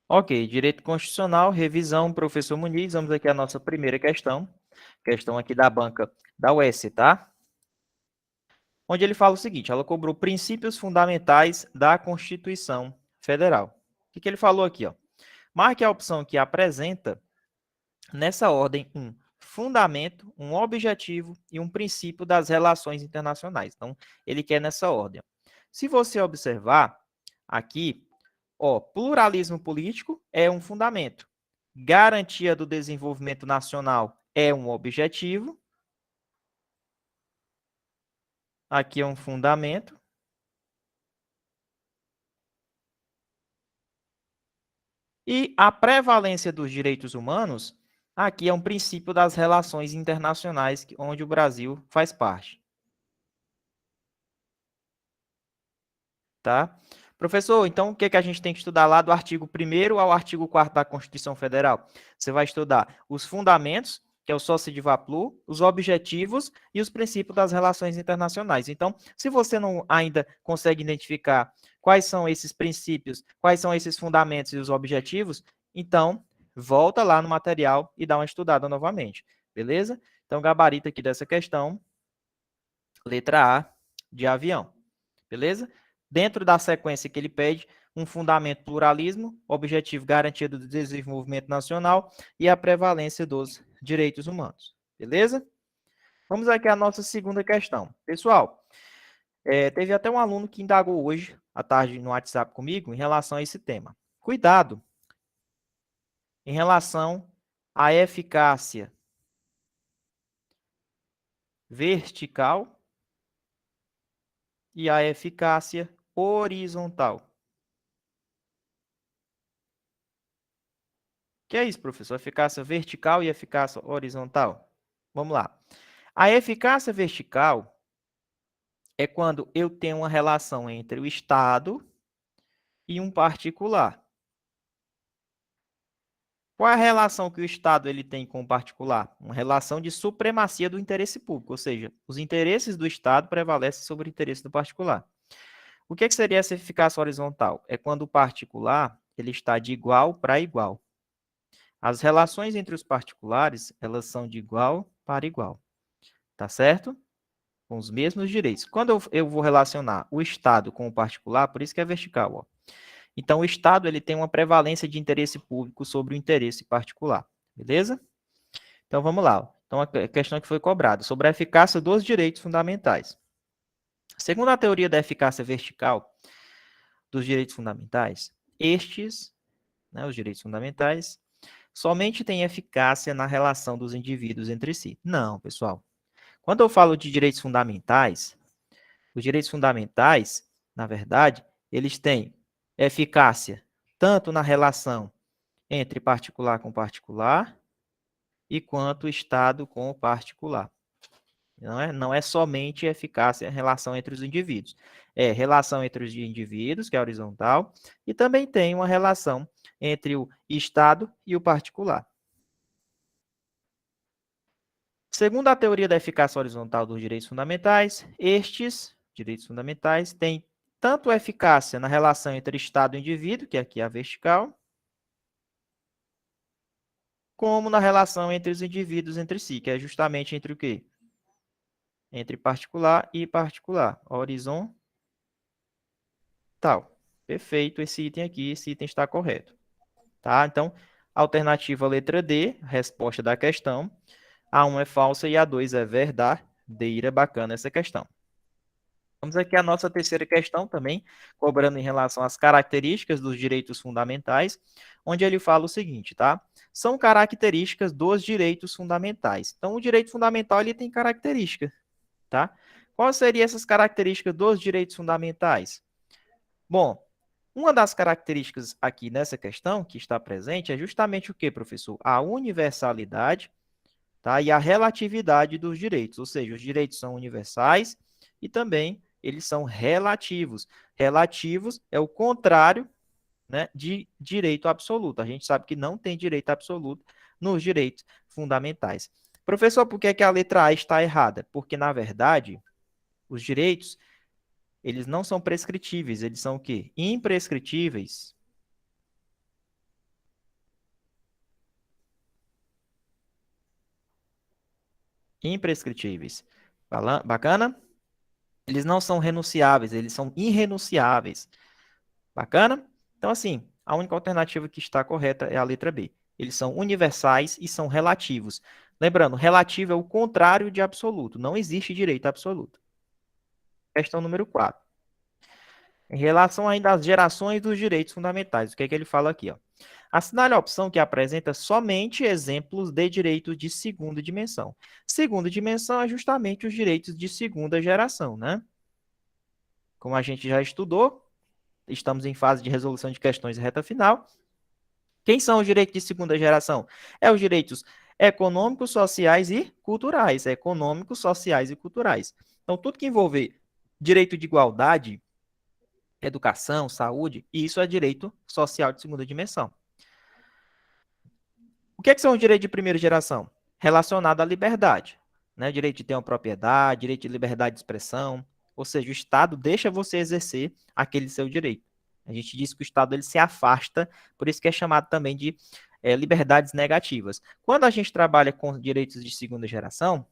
Ok, direito constitucional, revisão, professor Muniz, vamos aqui à nossa primeira questão aqui da banca da UES, tá? Onde ele fala o seguinte, ela cobrou princípios fundamentais da Constituição Federal. O que ele falou aqui, ó? Marque a opção que apresenta, nessa ordem, um fundamento, um objetivo e um princípio das relações internacionais. Então, ele quer nessa ordem. Se você observar aqui, ó, pluralismo político é um fundamento. Garantia do desenvolvimento nacional é um objetivo. Aqui é um fundamento. E a prevalência dos direitos humanos, aqui é um princípio das relações internacionais, onde o Brasil faz parte. Tá? Professor, então o que a gente tem que estudar lá do artigo 1º ao artigo 4º da Constituição Federal? Você vai estudar os fundamentos, que é o Sócio de Vaplu, os objetivos e os princípios das relações internacionais. Então, se você não ainda consegue identificar quais são esses princípios, quais são esses fundamentos e os objetivos, então volta lá no material e dá uma estudada novamente, beleza? Então, gabarito aqui dessa questão, letra A de avião, beleza? Dentro da sequência que ele pede, um fundamento pluralismo, objetivo garantia do desenvolvimento nacional e a prevalência dos direitos humanos. Beleza? Vamos aqui à nossa segunda questão. Pessoal, teve até um aluno que indagou hoje, à tarde, no WhatsApp comigo, em relação a esse tema. Cuidado em relação à eficácia vertical e a eficácia horizontal. Que é isso, professor? Eficácia vertical e eficácia horizontal? Vamos lá. A eficácia vertical é quando eu tenho uma relação entre o Estado e um particular. Qual é a relação que o Estado ele tem com o particular? Uma relação de supremacia do interesse público, ou seja, os interesses do Estado prevalecem sobre o interesse do particular. O que seria essa eficácia horizontal? É quando o particular ele está de igual para igual. As relações entre os particulares, elas são de igual para igual. Tá certo? Com os mesmos direitos. Quando eu vou relacionar o Estado com o particular, por isso que é vertical, ó. Então, o Estado ele tem uma prevalência de interesse público sobre o interesse particular. Beleza? Então, vamos lá. Então, a questão que foi cobrada sobre a eficácia dos direitos fundamentais. Segundo a teoria da eficácia vertical dos direitos fundamentais, estes, né, os direitos fundamentais, somente têm eficácia na relação dos indivíduos entre si. Não, pessoal. Quando eu falo de direitos fundamentais, os direitos fundamentais, na verdade, eles têm eficácia tanto na relação entre particular com particular e quanto o Estado com o particular. Não é somente eficácia em relação entre os indivíduos. É relação entre os indivíduos, que é horizontal, e também tem uma relação entre o Estado e o particular. Segundo a teoria da eficácia horizontal dos direitos fundamentais, estes direitos fundamentais têm tanto eficácia na relação entre Estado e indivíduo, que aqui é a vertical, como na relação entre os indivíduos entre si, que é justamente entre o quê? Entre particular e particular, horizontal. Perfeito, esse item aqui, esse item está correto. Tá? Então, alternativa letra D, resposta da questão. A1 é falsa e A2 é verdadeira. Bacana essa questão. Vamos aqui à nossa terceira questão também, cobrando em relação às características dos direitos fundamentais, onde ele fala o seguinte, tá? São características dos direitos fundamentais. Então, o direito fundamental ele tem características, tá? Quais seriam essas características dos direitos fundamentais? Bom, uma das características aqui nessa questão que está presente é justamente o que, professor? A universalidade, tá? E a relatividade dos direitos, ou seja, os direitos são universais e também eles são relativos. Relativos é o contrário, né, de direito absoluto. A gente sabe que não tem direito absoluto nos direitos fundamentais. Professor, por que a letra A está errada? Porque, na verdade, os direitos eles não são prescritíveis, eles são o quê? Imprescritíveis. Imprescritíveis. Bacana? Eles não são renunciáveis, eles são irrenunciáveis. Bacana? Então, assim, a única alternativa que está correta é a letra B. Eles são universais e são relativos. Lembrando, relativo é o contrário de absoluto. Não existe direito absoluto. Questão número 4. Em relação ainda às gerações dos direitos fundamentais, o que é que ele fala aqui? Ó? Assinale a opção que apresenta somente exemplos de direitos de segunda dimensão. Segunda dimensão é justamente os direitos de segunda geração, né? Como a gente já estudou, estamos em fase de resolução de questões reta final. Quem são os direitos de segunda geração? É os direitos econômicos, sociais e culturais. Econômicos, sociais e culturais. Então, tudo que envolver direito de igualdade, educação, saúde, isso é direito social de segunda dimensão. O que são os direitos de primeira geração? Relacionado à liberdade, né? Direito de ter uma propriedade, direito de liberdade de expressão, ou seja, o Estado deixa você exercer aquele seu direito. A gente diz que o Estado ele se afasta, por isso que é chamado também de liberdades negativas. Quando a gente trabalha com direitos de segunda geração,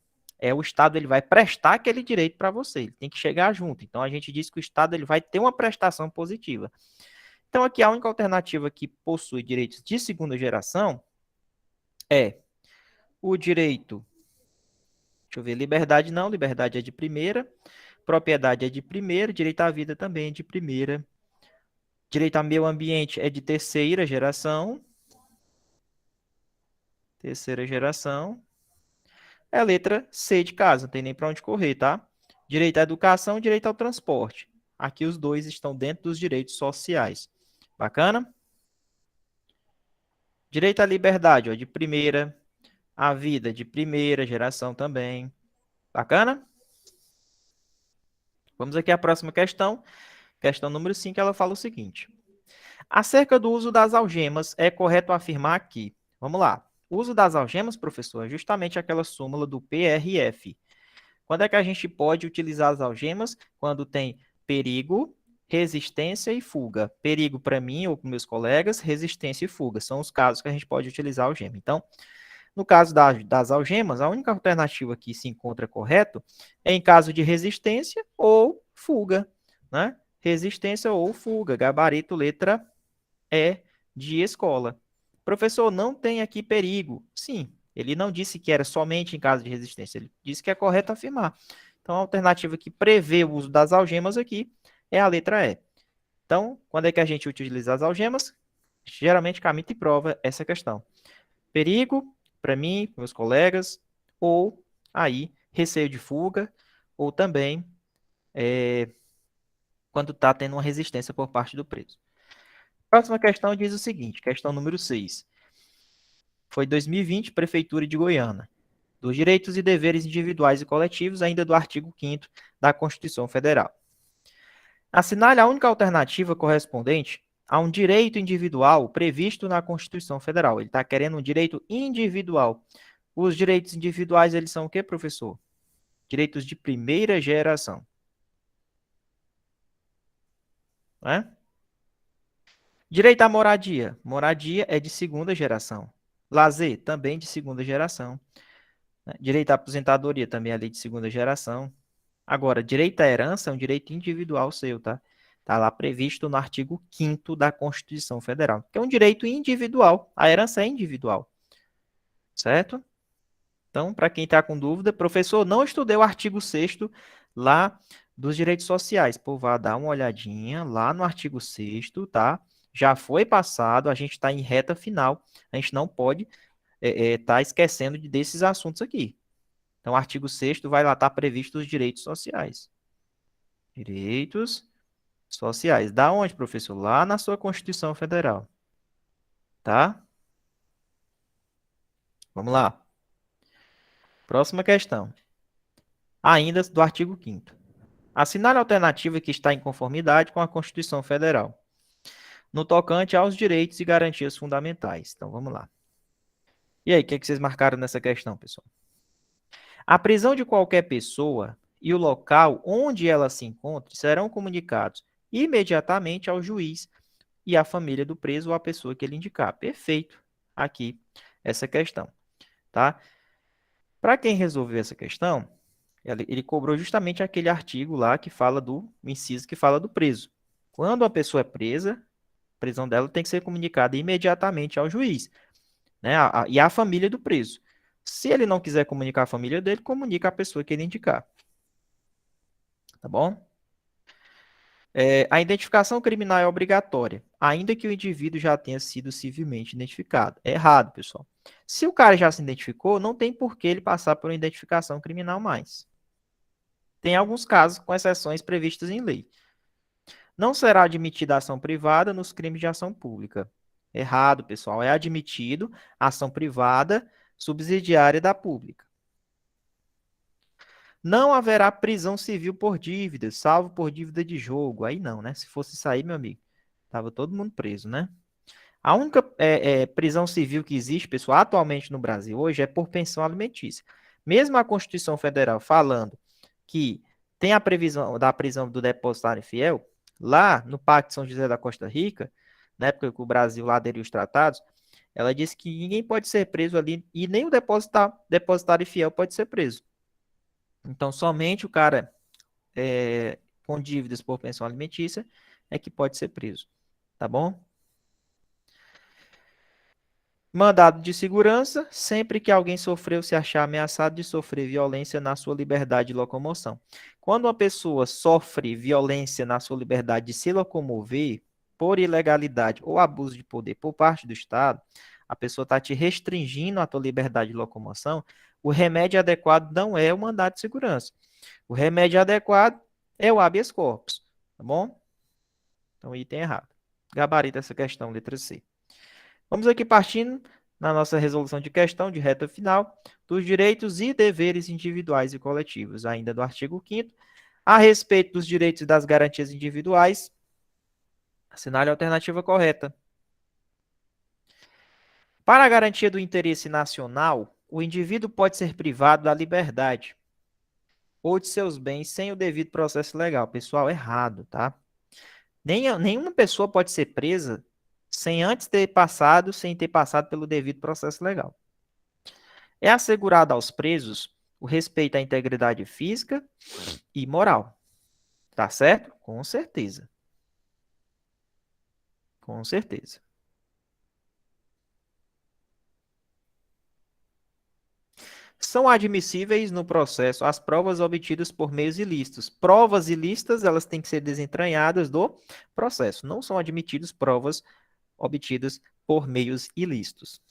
o Estado ele vai prestar aquele direito para você, ele tem que chegar junto. Então a gente diz que o Estado ele vai ter uma prestação positiva. Então aqui a única alternativa que possui direitos de segunda geração é o direito, deixa eu ver, liberdade não, liberdade é de primeira, propriedade é de primeira, direito à vida também é de primeira, direito ao meio ambiente é de terceira geração, é a letra C de casa, não tem nem para onde correr, tá? Direito à educação, direito ao transporte. Aqui os dois estão dentro dos direitos sociais. Bacana? Direito à liberdade, ó, de primeira, a vida de primeira geração também. Bacana? Vamos aqui à próxima questão. Questão número 5, ela fala o seguinte. Acerca do uso das algemas, é correto afirmar que... Vamos lá. O uso das algemas, professor, é justamente aquela súmula do PRF. Quando é que a gente pode utilizar as algemas? Quando tem perigo, resistência e fuga. Perigo para mim ou para meus colegas, resistência e fuga. São os casos que a gente pode utilizar a algema. Então, no caso das algemas, a única alternativa que se encontra correto é em caso de resistência ou fuga, né? Resistência ou fuga, gabarito letra E de escola. Professor, não tem aqui perigo. Sim, ele não disse que era somente em caso de resistência, ele disse que é correto afirmar. Então, a alternativa que prevê o uso das algemas aqui é a letra E. Então, quando é que a gente utiliza as algemas? Geralmente, caminho e prova essa questão. Perigo, para mim, meus colegas, ou aí, receio de fuga, ou também quando está tendo uma resistência por parte do preso. Próxima questão diz o seguinte, questão número 6. Foi 2020, Prefeitura de Goiânia. Dos direitos e deveres individuais e coletivos, ainda do artigo 5º da Constituição Federal. Assinale a única alternativa correspondente a um direito individual previsto na Constituição Federal. Ele está querendo um direito individual. Os direitos individuais, eles são o quê, professor? Direitos de primeira geração. Né? Direito à moradia. Moradia é de segunda geração. Lazer, também de segunda geração. Direito à aposentadoria, também é lei de segunda geração. Agora, direito à herança é um direito individual seu, tá? Está lá previsto no artigo 5º da Constituição Federal, que é um direito individual. A herança é individual. Certo? Então, para quem está com dúvida, professor, não estudei o artigo 6º lá dos direitos sociais. Pô, vá dar uma olhadinha lá no artigo 6º, tá? Já foi passado, a gente está em reta final. A gente não pode estar esquecendo desses assuntos aqui. Então, o artigo 6º vai lá estar previsto os direitos sociais. Direitos sociais. Da onde, professor? Lá na sua Constituição Federal. Tá? Vamos lá. Próxima questão. Ainda do artigo 5º. Assinale a alternativa que está em conformidade com a Constituição Federal, no tocante aos direitos e garantias fundamentais. Então, vamos lá. E aí, o que vocês marcaram nessa questão, pessoal? A prisão de qualquer pessoa e o local onde ela se encontra serão comunicados imediatamente ao juiz e à família do preso ou à pessoa que ele indicar. Perfeito. Aqui essa questão, tá? Para quem resolveu essa questão, ele cobrou justamente aquele artigo lá que fala do o inciso que fala do preso. Quando a pessoa é presa, a prisão dela tem que ser comunicada imediatamente ao juiz, né? E à família do preso. Se ele não quiser comunicar a família dele, comunica a pessoa que ele indicar, tá bom? A identificação criminal é obrigatória, ainda que o indivíduo já tenha sido civilmente identificado. É errado, pessoal. Se o cara já se identificou, não tem por que ele passar por uma identificação criminal mais. Tem alguns casos com exceções previstas em lei. Não será admitida ação privada nos crimes de ação pública. Errado, pessoal. É admitido ação privada subsidiária da pública. Não haverá prisão civil por dívidas, salvo por dívida de jogo. Aí não, né? Se fosse sair, meu amigo, tava todo mundo preso, né? A única prisão civil que existe, pessoal, atualmente no Brasil hoje é por pensão alimentícia. Mesmo a Constituição Federal falando que tem a previsão da prisão do depositário infiel, lá no Pacto de São José da Costa Rica, na época que o Brasil lá aderiu os tratados, ela disse que ninguém pode ser preso ali e nem o depositário infiel pode ser preso. Então, somente o cara com dívidas por pensão alimentícia é que pode ser preso. Tá bom? Mandado de segurança, sempre que alguém sofreu se achar ameaçado de sofrer violência na sua liberdade de locomoção. Quando uma pessoa sofre violência na sua liberdade de se locomover por ilegalidade ou abuso de poder por parte do Estado, a pessoa está te restringindo a tua liberdade de locomoção, o remédio adequado não é o mandado de segurança. O remédio adequado é o habeas corpus, tá bom? Então, item errado. Gabarito essa questão, letra C. Vamos aqui partindo na nossa resolução de questão de reta final dos direitos e deveres individuais e coletivos, ainda do artigo 5º, a respeito dos direitos e das garantias individuais, assinale a alternativa correta. Para a garantia do interesse nacional, o indivíduo pode ser privado da liberdade ou de seus bens sem o devido processo legal. Pessoal, errado, tá? Nenhuma pessoa pode ser presa sem ter passado pelo devido processo legal. É assegurado aos presos o respeito à integridade física e moral. Tá certo? Com certeza. Com certeza. São admissíveis no processo as provas obtidas por meios ilícitos. Provas ilícitas, elas têm que ser desentranhadas do processo. Não são admitidas provas obtidas por meios ilícitos.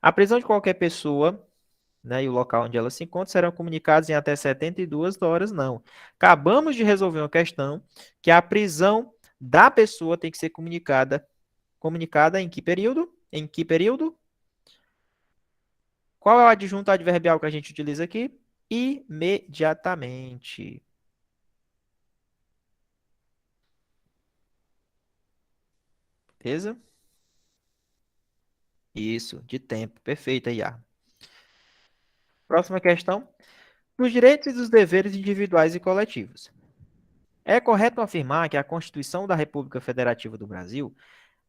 A prisão de qualquer pessoa, né, e o local onde ela se encontra serão comunicados em até 72 horas, não. Acabamos de resolver uma questão que a prisão da pessoa tem que ser comunicada em que período? Em que período? Qual é o adjunto adverbial que a gente utiliza aqui? Imediatamente. Beleza? Isso, de tempo. Perfeito, Iá. Próxima questão. Dos direitos e dos deveres individuais e coletivos. É correto afirmar que a Constituição da República Federativa do Brasil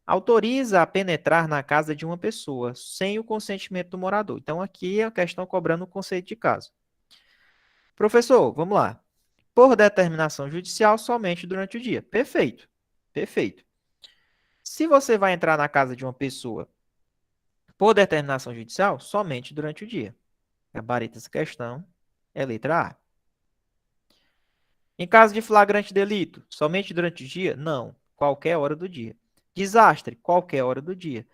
autoriza a penetrar na casa de uma pessoa sem o consentimento do morador. Então, aqui é a questão cobrando o conceito de casa. Professor, vamos lá. Por determinação judicial, somente durante o dia. Perfeito. Perfeito. Se você vai entrar na casa de uma pessoa por determinação judicial, somente durante o dia. Gabarito essa questão é letra A. Em caso de flagrante delito, somente durante o dia? Não, qualquer hora do dia. Desastre, qualquer hora do dia.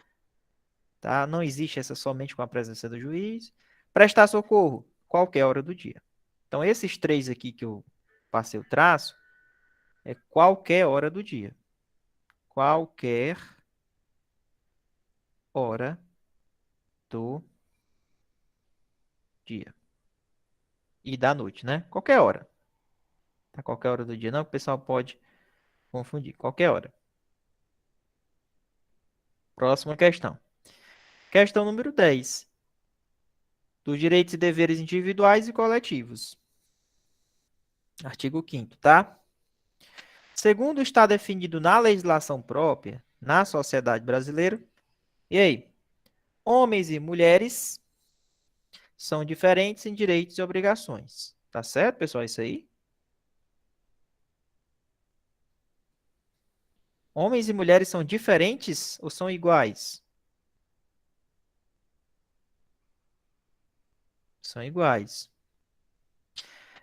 Tá? Não existe essa somente com a presença do juiz. Prestar socorro, qualquer hora do dia. Então, esses três aqui que eu passei o traço, é qualquer hora do dia. Qualquer hora do dia. E da noite, né? Qualquer hora. Tá? Qualquer hora do dia. Não, o pessoal pode confundir. Qualquer hora. Próxima questão. Questão número 10. Dos direitos e deveres individuais e coletivos. Artigo 5º, tá? Segundo está definido na legislação própria, na sociedade brasileira. E aí? Homens e mulheres são diferentes em direitos e obrigações. Tá certo, pessoal? Isso aí? Homens e mulheres são diferentes ou são iguais? São iguais.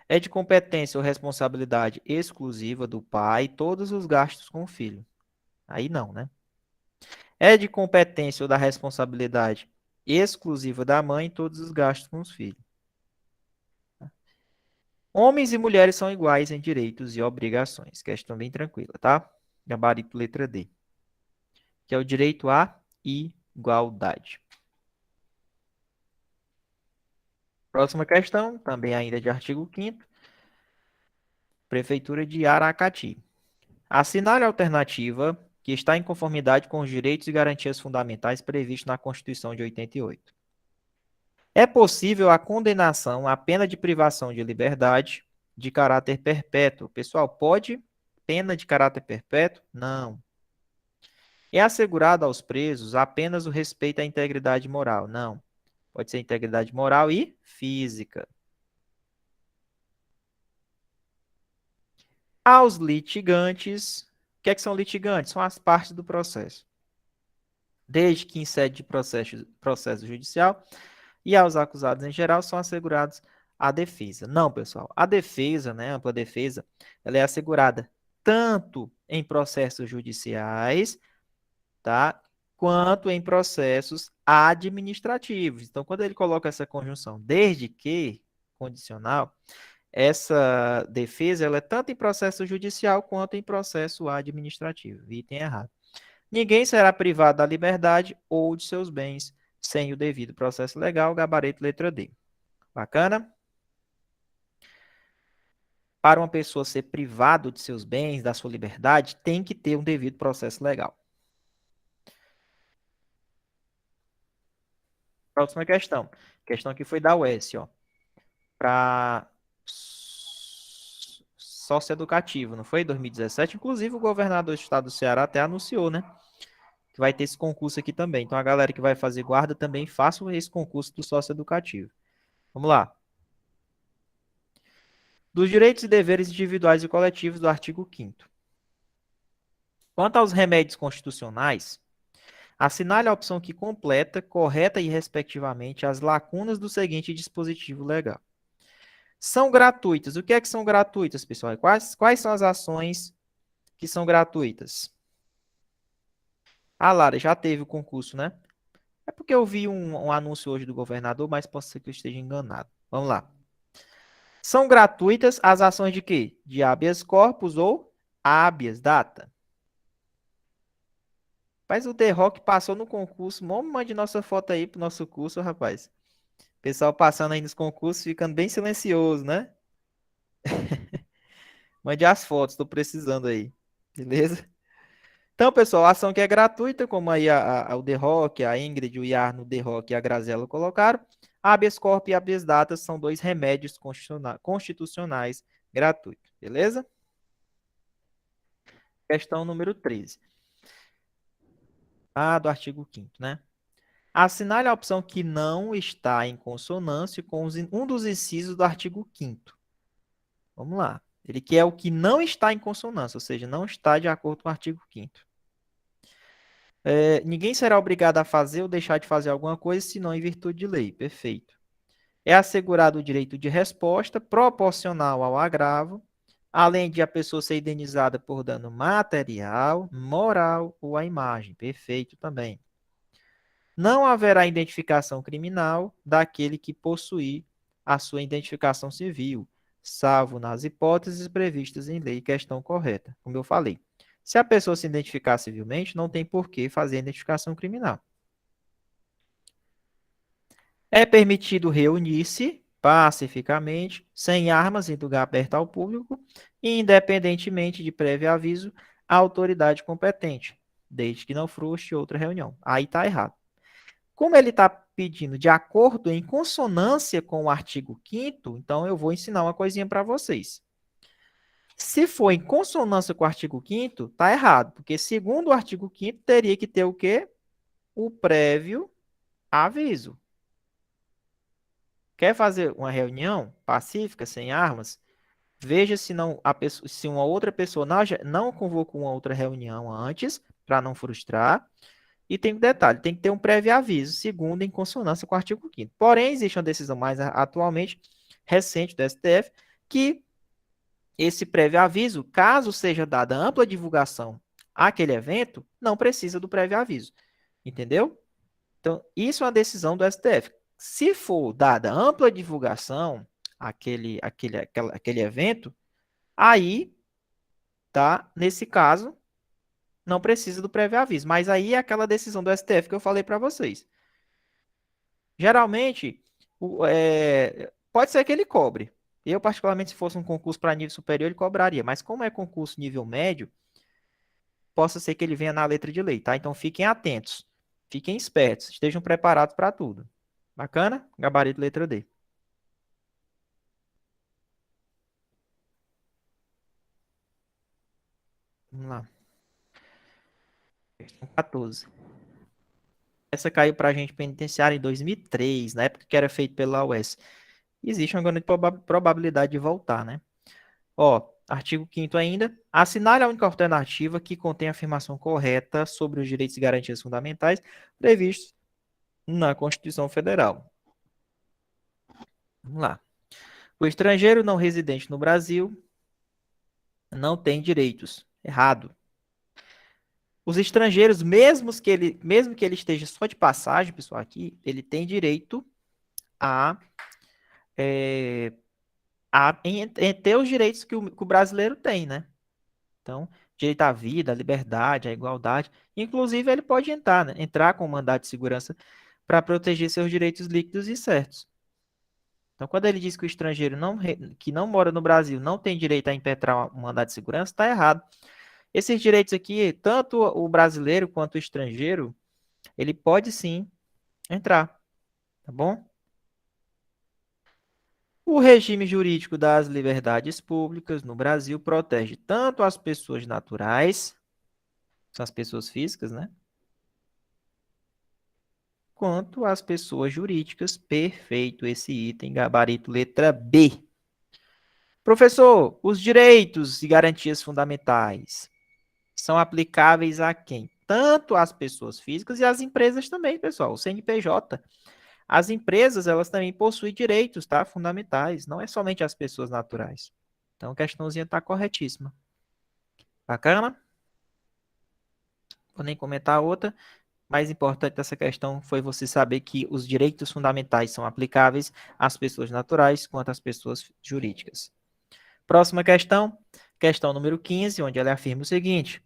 É de competência ou responsabilidade exclusiva do pai todos os gastos com o filho. Aí não, né? É de competência ou da responsabilidade exclusiva da mãe todos os gastos com os filhos. Homens e mulheres são iguais em direitos e obrigações. Questão bem tranquila, tá? Gabarito letra D. Que é o direito à igualdade. Próxima questão, também ainda de artigo 5º. Prefeitura de Aracati. Assinale a alternativa que está em conformidade com os direitos e garantias fundamentais previstos na Constituição de 88. É possível a condenação à pena de privação de liberdade de caráter perpétuo. Pessoal, pode pena de caráter perpétuo? Não. É assegurado aos presos apenas o respeito à integridade moral? Não. Pode ser integridade moral e física. Aos litigantes, o que é que são litigantes? São as partes do processo. Desde que em sede de processo judicial e aos acusados em geral são assegurados a defesa. Não, pessoal, a defesa, né, a ampla defesa, ela é assegurada tanto em processos judiciais, tá, quanto em processos administrativos. Então, quando ele coloca essa conjunção, desde que condicional, essa defesa ela é tanto em processo judicial quanto em processo administrativo. Item errado. Ninguém será privado da liberdade ou de seus bens sem o devido processo legal, gabarito letra D. Bacana? Para uma pessoa ser privado de seus bens, da sua liberdade, tem que ter um devido processo legal. Próxima questão. Questão que foi da UES, ó. Para socioeducativo, não foi? 2017. Inclusive, o governador do estado do Ceará até anunciou, né? Que vai ter esse concurso aqui também. Então, a galera que vai fazer guarda também faça esse concurso do socioeducativo. Vamos lá. Dos direitos e deveres individuais e coletivos do artigo 5º. Quanto aos remédios constitucionais, assinale a opção que completa, correta e respectivamente as lacunas do seguinte dispositivo legal. São gratuitas. O que é que são gratuitas, pessoal? Quais são as ações que são gratuitas? Ah, Lara, já teve o concurso, né? É porque eu vi um anúncio hoje do governador, mas pode ser que eu esteja enganado. Vamos lá. São gratuitas as ações de quê? De habeas corpus ou habeas data. Mas o The Rock passou no concurso. Mande nossa foto aí pro nosso curso, rapaz. Pessoal passando aí nos concursos, ficando bem silencioso, né? Mande as fotos, tô precisando aí. Beleza? Então, pessoal, a ação que é gratuita, como aí o The Rock, a Ingrid, o Iar no The Rock e a Grazela colocaram. Habeas corpus e habeas data são dois remédios constitucionais gratuitos. Beleza? Questão número 13. Do artigo 5º, né? Assinale a opção que não está em consonância com um dos incisos do artigo 5º. Vamos lá. Ele quer o que não está em consonância, ou seja, não está de acordo com o artigo 5º. Ninguém será obrigado a fazer ou deixar de fazer alguma coisa, senão em virtude de lei. Perfeito. É assegurado o direito de resposta proporcional ao agravo, além de a pessoa ser indenizada por dano material, moral ou à imagem. Perfeito também. Não haverá identificação criminal daquele que possuir a sua identificação civil, salvo nas hipóteses previstas em lei, questão correta, como eu falei. Se a pessoa se identificar civilmente, não tem por que fazer identificação criminal. É permitido reunir-se pacificamente, sem armas, em lugar aberto ao público, independentemente de prévio aviso à autoridade competente, desde que não frustre outra reunião. Aí está errado. Como ele está pedindo de acordo em consonância com o artigo 5º, então eu vou ensinar uma coisinha para vocês. Se for em consonância com o artigo 5º, tá errado, porque segundo o artigo 5º teria que ter o quê? O prévio aviso. Quer fazer uma reunião pacífica, sem armas? Veja se não se uma outra pessoa não convocou uma outra reunião antes, para não frustrar. E tem um detalhe, tem que ter um prévio aviso, segundo em consonância com o artigo 5º. Porém, existe uma decisão mais atualmente recente do STF que esse prévio aviso, caso seja dada ampla divulgação àquele evento, não precisa do prévio aviso. Entendeu? Então, isso é uma decisão do STF. Se for dada ampla divulgação àquele evento, aí, tá? Nesse caso, não precisa do prévio aviso. Mas aí é aquela decisão do STF que eu falei para vocês. Geralmente, pode ser que ele cobre. Eu, particularmente, se fosse um concurso para nível superior, ele cobraria. Mas como é concurso nível médio, possa ser que ele venha na letra de lei, tá? Então fiquem atentos, fiquem espertos, estejam preparados para tudo. Bacana? Gabarito letra D. Vamos lá. Questão 14. Essa caiu para a gente penitenciária em 2003, na época que era feito pela UES. Existe uma grande probabilidade de voltar, né? Ó, artigo 5º ainda. Assinale a única alternativa que contém a afirmação correta sobre os direitos e garantias fundamentais previstos na Constituição Federal. Vamos lá. O estrangeiro não residente no Brasil não tem direitos. Errado. Os estrangeiros, mesmo que ele esteja só de passagem, pessoal, aqui, ele tem direito a, é, em ter os direitos que o brasileiro tem, né? Então, direito à vida, à liberdade, à igualdade. Inclusive, ele pode entrar com mandado de segurança para proteger seus direitos líquidos e certos. Então, quando ele diz que o estrangeiro que não mora no Brasil não tem direito a impetrar um mandado de segurança, está errado. Esses direitos aqui, tanto o brasileiro quanto o estrangeiro, ele pode sim entrar, tá bom? O regime jurídico das liberdades públicas no Brasil protege tanto as pessoas naturais, são as pessoas físicas, né? Quanto as pessoas jurídicas. Perfeito, esse item, gabarito letra B. Professor, os direitos e garantias fundamentais são aplicáveis a quem? Tanto às pessoas físicas e às empresas também, pessoal. O CNPJ. As empresas, elas também possuem direitos, tá? Fundamentais. Não é somente as pessoas naturais. Então, a questãozinha está corretíssima. Bacana? Vou nem comentar outra. Mais importante dessa questão foi você saber que os direitos fundamentais são aplicáveis às pessoas naturais quanto às pessoas jurídicas. Próxima questão número 15, onde ela afirma o seguinte: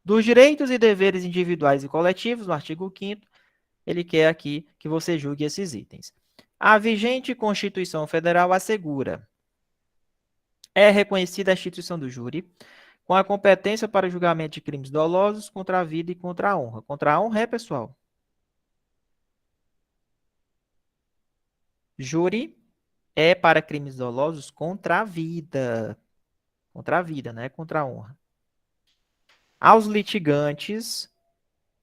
dos direitos e deveres individuais e coletivos, no artigo 5º, ele quer aqui que você julgue esses itens. A vigente Constituição Federal assegura: é reconhecida a instituição do júri com a competência para o julgamento de crimes dolosos contra a vida e contra a honra. Contra a honra pessoal. Júri é para crimes dolosos contra a vida. Contra a vida, né? Contra a honra. Aos litigantes,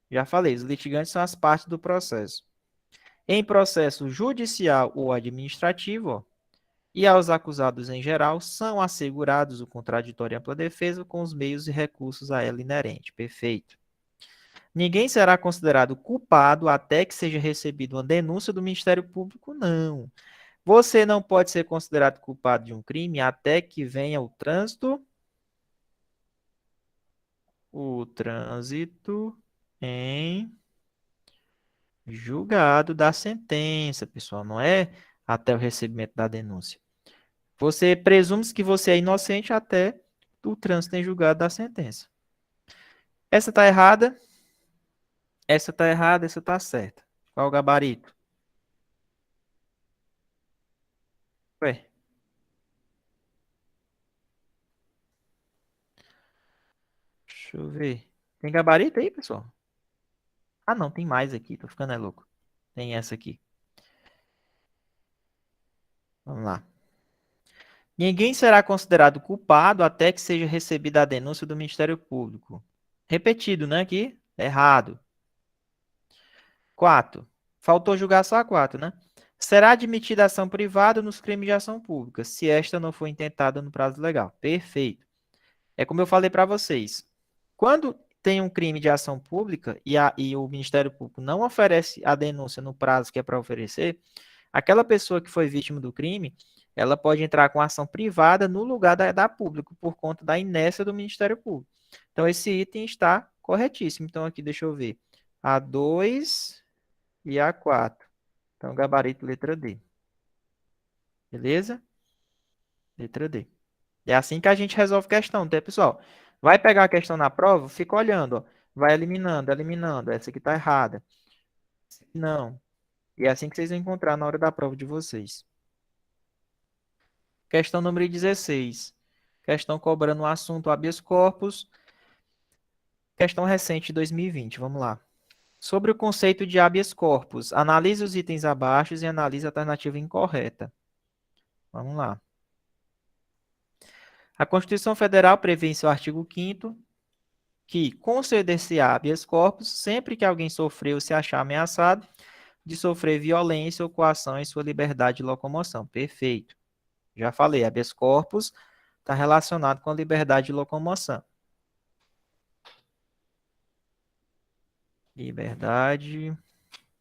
já falei, os litigantes são as partes do processo. Em processo judicial ou administrativo, ó, e aos acusados em geral, são assegurados o contraditório e ampla defesa com os meios e recursos a ela inerente. Perfeito. Ninguém será considerado culpado até que seja recebida uma denúncia do Ministério Público, não. Você não pode ser considerado culpado de um crime até que venha o trânsito em julgado da sentença, pessoal. Não é até o recebimento da denúncia. Você presume que você é inocente até o trânsito em julgado da sentença. Essa está errada, essa está errada, essa está certa. Qual o gabarito? Ué, deixa eu ver. Tem gabarito aí, pessoal? Ah, não, tem mais aqui. Tô ficando louco. Tem essa aqui. Vamos lá. Ninguém será considerado culpado até que seja recebida a denúncia do Ministério Público. Repetido, né? Aqui, errado. 4. Faltou julgar só a 4, né? Será admitida ação privada nos crimes de ação pública, se esta não for intentada no prazo legal. Perfeito. É como eu falei para vocês. Quando tem um crime de ação pública e o Ministério Público não oferece a denúncia no prazo que é para oferecer, aquela pessoa que foi vítima do crime, ela pode entrar com ação privada no lugar da público, por conta da inércia do Ministério Público. Então, esse item está corretíssimo. Então, aqui, deixa eu ver. A 2 e a 4. Então, gabarito letra D. Beleza? Letra D. É assim que a gente resolve questão, tá, pessoal? Vai pegar a questão na prova, fica olhando, ó. Vai eliminando, eliminando. Essa aqui tá errada. Não. E é assim que vocês vão encontrar na hora da prova de vocês. Questão número 16. Questão cobrando o assunto habeas corpus. Questão recente de 2020. Vamos lá. Sobre o conceito de habeas corpus, analise os itens abaixo e analise a alternativa incorreta. Vamos lá. A Constituição Federal prevê em seu artigo 5º que conceder-se habeas corpus sempre que alguém sofreu ou se achar ameaçado de sofrer violência ou coação em sua liberdade de locomoção. Perfeito. Já falei, habeas corpus está relacionado com a liberdade de locomoção. Liberdade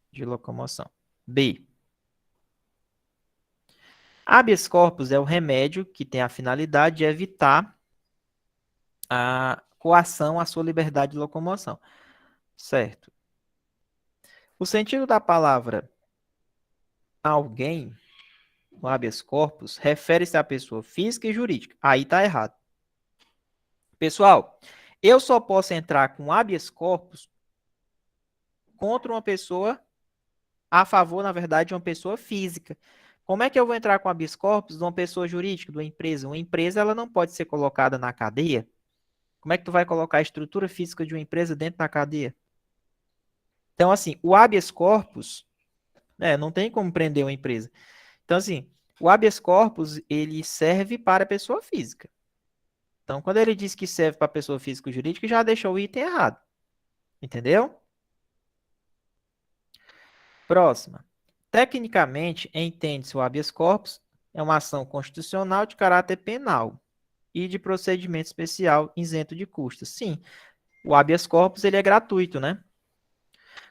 de locomoção. B. Habeas corpus é o remédio que tem a finalidade de evitar a coação à sua liberdade de locomoção. Certo. O sentido da palavra alguém, no habeas corpus, refere-se à pessoa física e jurídica. Aí está errado. Pessoal, eu só posso entrar com habeas corpus contra uma pessoa a favor, na verdade, de uma pessoa física. Como é que eu vou entrar com habeas corpus de uma pessoa jurídica, de uma empresa? Uma empresa, ela não pode ser colocada na cadeia. Como é que tu vai colocar a estrutura física de uma empresa dentro da cadeia? Então, assim, o habeas corpus, não tem como prender uma empresa. Então, assim, o habeas corpus, ele serve para a pessoa física. Então, quando ele diz que serve para pessoa física ou jurídica, já deixou o item errado. Entendeu? Próxima. Tecnicamente, entende-se o habeas corpus é uma ação constitucional de caráter penal e de procedimento especial isento de custas. Sim, o habeas corpus ele é gratuito, né?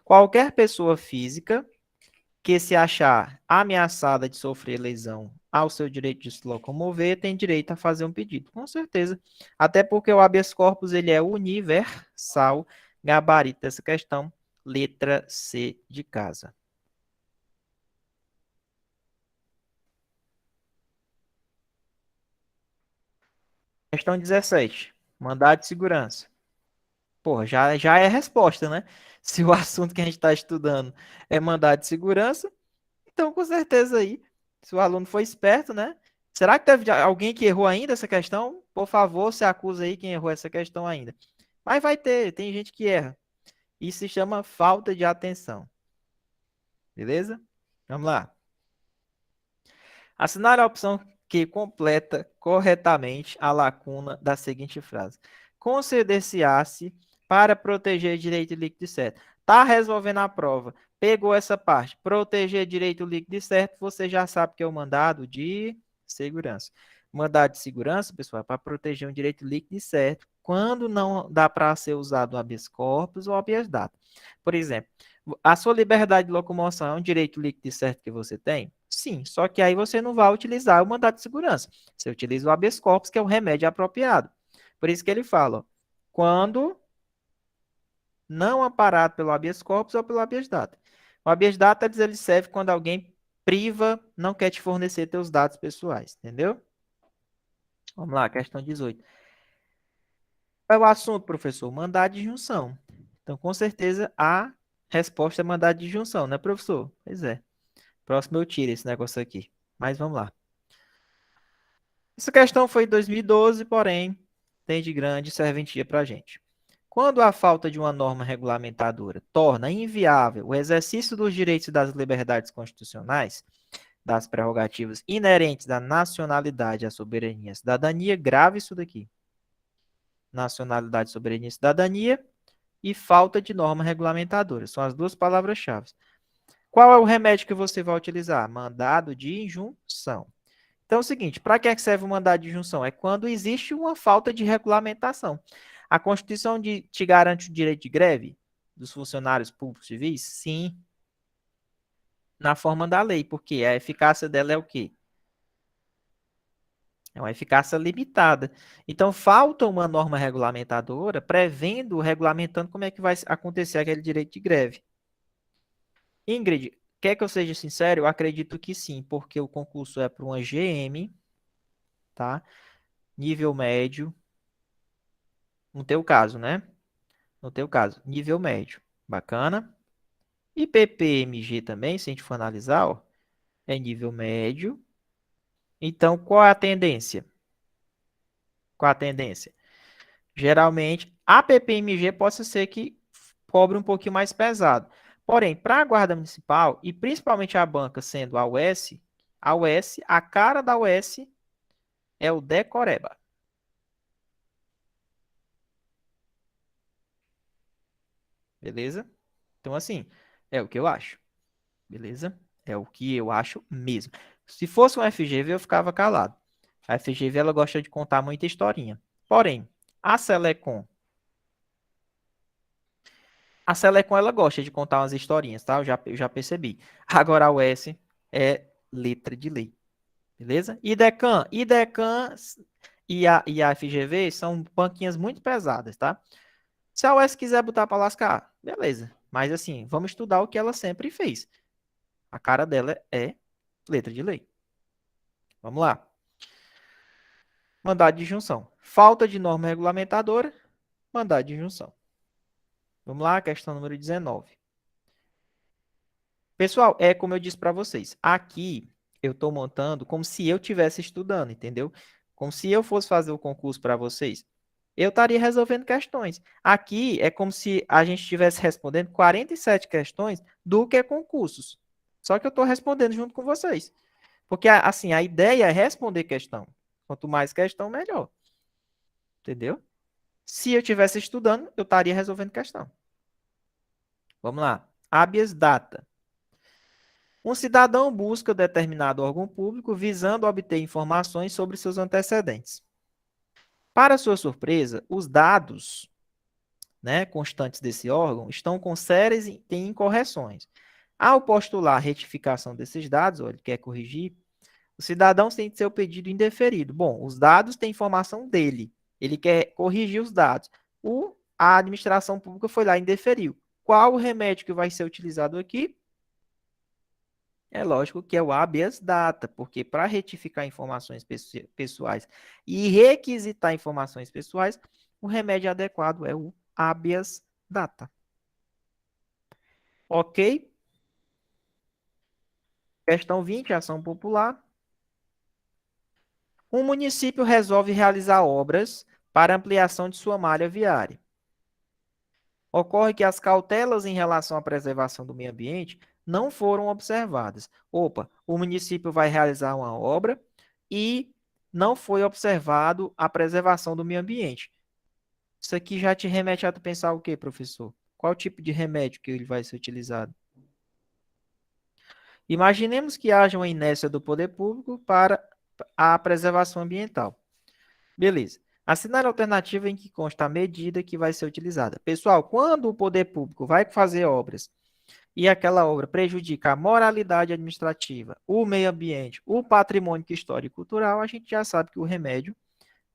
Qualquer pessoa física que se achar ameaçada de sofrer lesão ao seu direito de se locomover tem direito a fazer um pedido, com certeza. Até porque o habeas corpus ele é universal. Gabarito dessa questão, letra C de casa. Questão 17. Mandado de segurança. Porra, já é a resposta, né? Se o assunto que a gente está estudando é mandado de segurança, então com certeza aí, se o aluno for esperto, né? Será que teve alguém que errou ainda essa questão? Por favor, se acusa aí quem errou essa questão ainda. Mas vai ter, tem gente que erra. Isso se chama falta de atenção. Beleza? Vamos lá. Assinar a opção que completa corretamente a lacuna da seguinte frase. Conceder-se-á-se para proteger direito líquido e certo. Tá resolvendo a prova. Pegou essa parte. Proteger direito líquido e certo, você já sabe que é o mandado de segurança. Mandado de segurança, pessoal, é para proteger um direito líquido e certo, quando não dá para ser usado o habeas corpus ou habeas data. Por exemplo, a sua liberdade de locomoção é um direito líquido e certo que você tem? Sim, só que aí você não vai utilizar o mandado de segurança. Você utiliza o habeas corpus, que é o remédio apropriado. Por isso que ele fala, ó, quando não amparado pelo habeas corpus ou pelo habeas data. O habeas data ele serve quando alguém priva, não quer te fornecer teus dados pessoais, entendeu? Vamos lá, questão 18. Qual é o assunto, professor? Mandado de junção. Então, com certeza, a resposta é mandado de junção, né, professor? Pois é. Próximo eu tiro esse negócio aqui. Mas vamos lá. Essa questão foi em 2012, porém, tem de grande serventia para a gente. Quando a falta de uma norma regulamentadora torna inviável o exercício dos direitos e das liberdades constitucionais, das prerrogativas inerentes à nacionalidade, à soberania e à cidadania, grave isso daqui. Nacionalidade, soberania e cidadania e falta de norma regulamentadora. São as duas palavras-chave. Qual é o remédio que você vai utilizar? Mandado de injunção. Então é o seguinte, para que serve o mandado de injunção? É quando existe uma falta de regulamentação. A Constituição te garante o direito de greve dos funcionários públicos civis? Sim, na forma da lei, porque a eficácia dela é o quê? É uma eficácia limitada. Então, falta uma norma regulamentadora prevendo, regulamentando como é que vai acontecer aquele direito de greve. Ingrid, quer que eu seja sincero? Eu acredito que sim, porque o concurso é para uma GM, tá? Nível médio. No teu caso, né? No teu caso, nível médio. Bacana. E PPMG também, se a gente for analisar, ó, é nível médio. Então, qual é a tendência? Qual a tendência? Geralmente, a PPMG pode ser que cobre um pouquinho mais pesado. Porém, para a Guarda Municipal, e principalmente a banca sendo a UES, a cara da UES é o decoreba. Beleza? Então, assim, é o que eu acho. Beleza? É o que eu acho mesmo. Se fosse um FGV, eu ficava calado. A FGV, ela gosta de contar muita historinha. Porém, a Selecom, ela gosta de contar umas historinhas, tá? Eu já percebi. Agora a US é letra de lei. Beleza? IDECAN e a FGV são banquinhas muito pesadas, tá? Se a US quiser botar para lascar, beleza. Mas assim, vamos estudar o que ela sempre fez. A cara dela é letra de lei. Vamos lá. Mandado de junção. Falta de norma regulamentadora, mandado de junção. Vamos lá, questão número 19. Pessoal, é como eu disse para vocês. Aqui eu estou montando como se eu estivesse estudando, entendeu? Como se eu fosse fazer o concurso para vocês. Eu estaria resolvendo questões. Aqui é como se a gente estivesse respondendo 47 questões do que concursos. Só que eu estou respondendo junto com vocês. Porque, assim, a ideia é responder questão. Quanto mais questão, melhor. Entendeu? Se eu estivesse estudando, eu estaria resolvendo questão. Vamos lá. Habeas data. Um cidadão busca determinado órgão público visando obter informações sobre seus antecedentes. Para sua surpresa, os dados, né, constantes desse órgão estão com sérias e têm incorreções. Ao postular a retificação desses dados, ou ele quer corrigir, o cidadão tem seu pedido indeferido. Bom, os dados têm informação dele. Ele quer corrigir os dados. A administração pública foi lá e indeferiu. Qual o remédio que vai ser utilizado aqui? É lógico que é o habeas data, porque para retificar informações pessoais e requisitar informações pessoais, o remédio adequado é o habeas data. Ok? Questão 20, ação popular. Um município resolve realizar obras para ampliação de sua malha viária. Ocorre que as cautelas em relação à preservação do meio ambiente não foram observadas. Opa, o município vai realizar uma obra e não foi observado a preservação do meio ambiente. Isso aqui já te remete a tu pensar o quê, professor? Qual tipo de remédio que ele vai ser utilizado? Imaginemos que haja uma inércia do poder público para a preservação ambiental. Beleza. Assinar a alternativa em que consta a medida que vai ser utilizada. Pessoal, quando o poder público vai fazer obras e aquela obra prejudica a moralidade administrativa, o meio ambiente, o patrimônio histórico e cultural, a gente já sabe que o remédio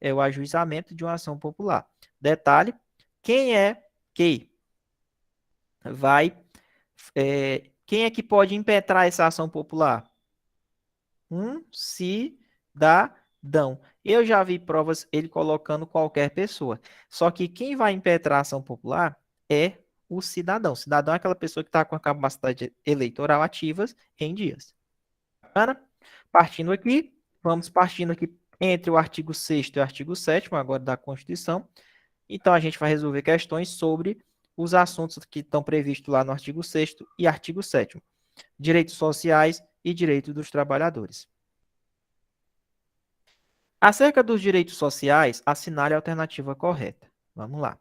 é o ajuizamento de uma ação popular. Detalhe, quem é que vai, quem é que pode impetrar essa ação popular? Um cidadão. Eu já vi provas ele colocando qualquer pessoa. Só que quem vai impetrar a ação popular é o cidadão. O cidadão é aquela pessoa que está com a capacidade eleitoral ativas em dias. Bacana? Partindo aqui, vamos partindo aqui entre o artigo 6º e o artigo 7º, agora da Constituição. Então, a gente vai resolver questões sobre os assuntos que estão previstos lá no artigo 6º e artigo 7º. Direitos sociais e direitos dos trabalhadores. Acerca dos direitos sociais, assinale a alternativa correta. Vamos lá.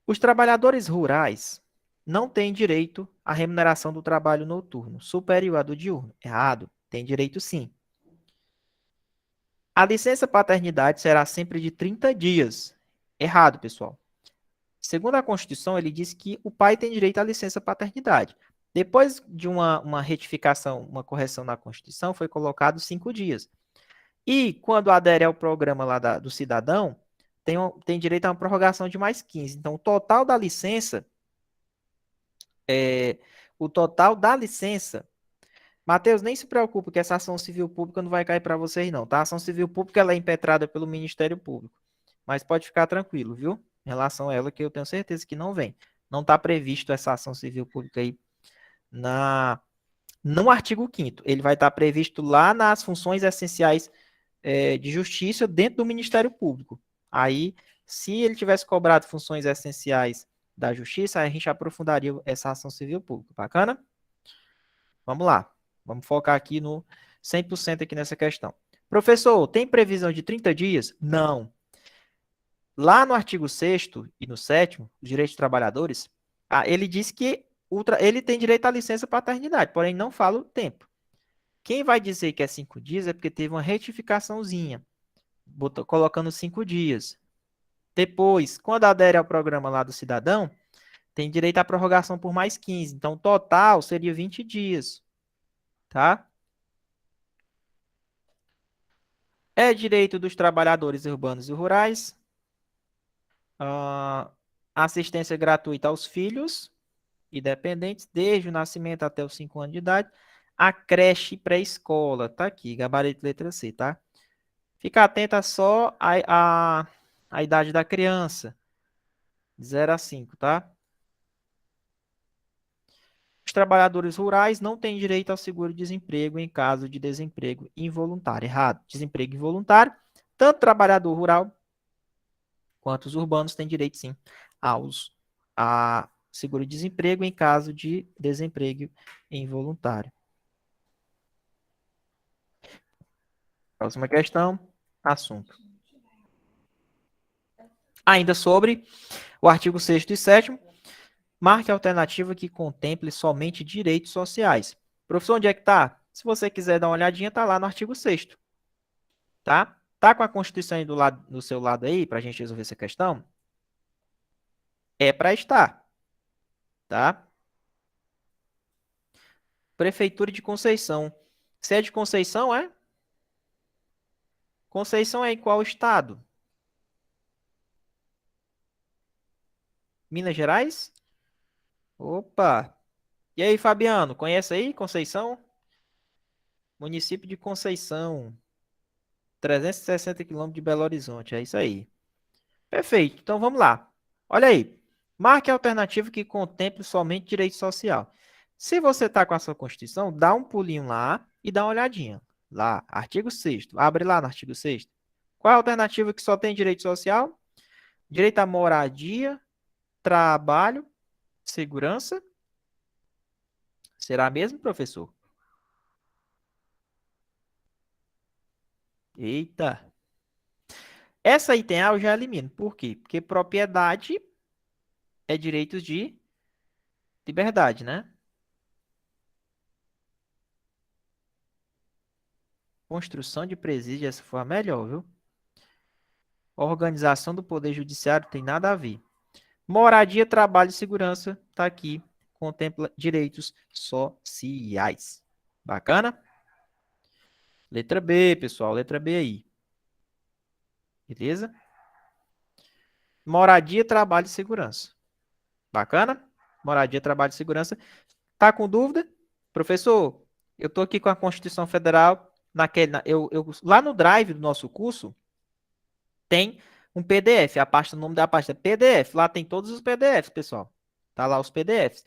Os trabalhadores rurais não têm direito à remuneração do trabalho noturno superior à do diurno. Errado. Tem direito sim. A licença paternidade será sempre de 30 dias. Errado, pessoal. Segundo a Constituição, ele diz que o pai tem direito à licença paternidade. Depois de uma retificação, uma correção na Constituição, foi colocado 5 dias. E quando adere ao programa lá do cidadão, tem direito a uma prorrogação de mais 15. Então, o total da licença, Matheus, nem se preocupe que essa ação civil pública não vai cair para vocês não, tá? A ação civil pública ela é impetrada pelo Ministério Público, mas pode ficar tranquilo, viu? Em relação a ela, que eu tenho certeza que não vem. Não está previsto essa ação civil pública aí no artigo 5º. Ele vai estar previsto lá nas funções essenciais de justiça dentro do Ministério Público. Aí, se ele tivesse cobrado funções essenciais da justiça, a gente aprofundaria essa ação civil pública. Bacana? Vamos lá. Vamos focar aqui no 100% aqui nessa questão. Professor, tem previsão de 30 dias? Não. Lá no artigo 6º e no 7º, os direitos dos trabalhadores, ele diz que ele tem direito à licença paternidade, porém não fala o tempo. Quem vai dizer que é 5 dias é porque teve uma retificaçãozinha, colocando 5 dias. Depois, quando adere ao programa lá do cidadão, tem direito à prorrogação por mais 15. Então, o total seria 20 dias. Tá? É direito dos trabalhadores urbanos e rurais. Assistência gratuita aos filhos e dependentes, desde o nascimento até os 5 anos de idade. A creche pré-escola, tá aqui, gabarito letra C, tá? Fica atenta só à idade da criança, de 0 a 5, tá? Os trabalhadores rurais não têm direito ao seguro-desemprego em caso de desemprego involuntário. Errado. Desemprego involuntário, tanto o trabalhador rural quanto os urbanos têm direito, sim, a seguro-desemprego em caso de desemprego involuntário. Próxima questão, assunto. Ainda sobre o artigo 6º e 7º, marque a alternativa que contemple somente direitos sociais. Professor, onde é que está? Se você quiser dar uma olhadinha, está lá no artigo 6º. Tá? Tá com a Constituição aí do seu lado aí, para a gente resolver essa questão? É para estar. Tá? Prefeitura de Conceição. Se é de Conceição, é? Conceição é em qual estado? Minas Gerais? Opa! E aí, Fabiano, conhece aí Conceição? Município de Conceição. 360 quilômetros de Belo Horizonte. É isso aí. Perfeito. Então vamos lá. Olha aí. Marque a alternativa que contemple somente direito social. Se você está com a sua Constituição, dá um pulinho lá e dá uma olhadinha. Lá, artigo 6º. Abre lá no artigo 6º. Qual é a alternativa que só tem direito social? Direito à moradia, trabalho, segurança. Será mesmo, professor? Eita. Essa item A eu já elimino. Por quê? Porque propriedade é direitos de liberdade, né? Construção de presídio, essa foi a melhor, viu? Organização do Poder Judiciário tem nada a ver. Moradia, trabalho e segurança, tá aqui. Contempla direitos sociais. Bacana? Letra B, pessoal. Letra B aí. Beleza? Moradia, trabalho e segurança. Bacana? Moradia, trabalho e segurança. Tá com dúvida? Professor, eu tô aqui com a Constituição Federal. Lá no Drive do nosso curso, tem um PDF. O nome da pasta é PDF. Lá tem todos os PDFs, pessoal. Tá lá os PDFs.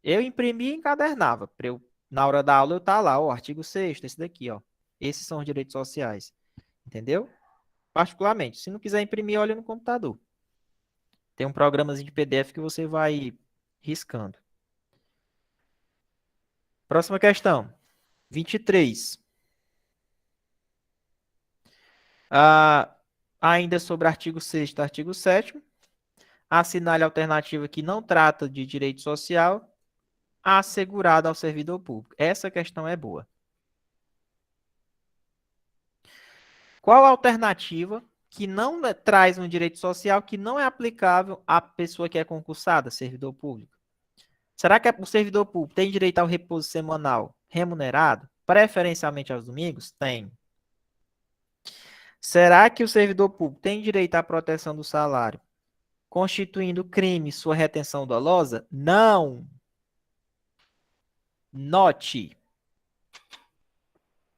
Eu imprimi e encadernava. Na hora da aula eu tá lá, o artigo 6º, esse daqui, ó. Esses são os direitos sociais. Entendeu? Particularmente. Se não quiser imprimir, olha no computador. Tem um programazinho de PDF que você vai riscando. Próxima questão. 23. Ah, ainda sobre artigo 6º e artigo 7º. Assinale a alternativa que não trata de direito social assegurado ao servidor público. Essa questão é boa. Qual a alternativa que não traz um direito social que não é aplicável à pessoa que é concursada, servidor público? Será que o servidor público tem direito ao repouso semanal remunerado, preferencialmente aos domingos? Tem. Será que o servidor público tem direito à proteção do salário, constituindo crime sua retenção dolosa? Não. Note.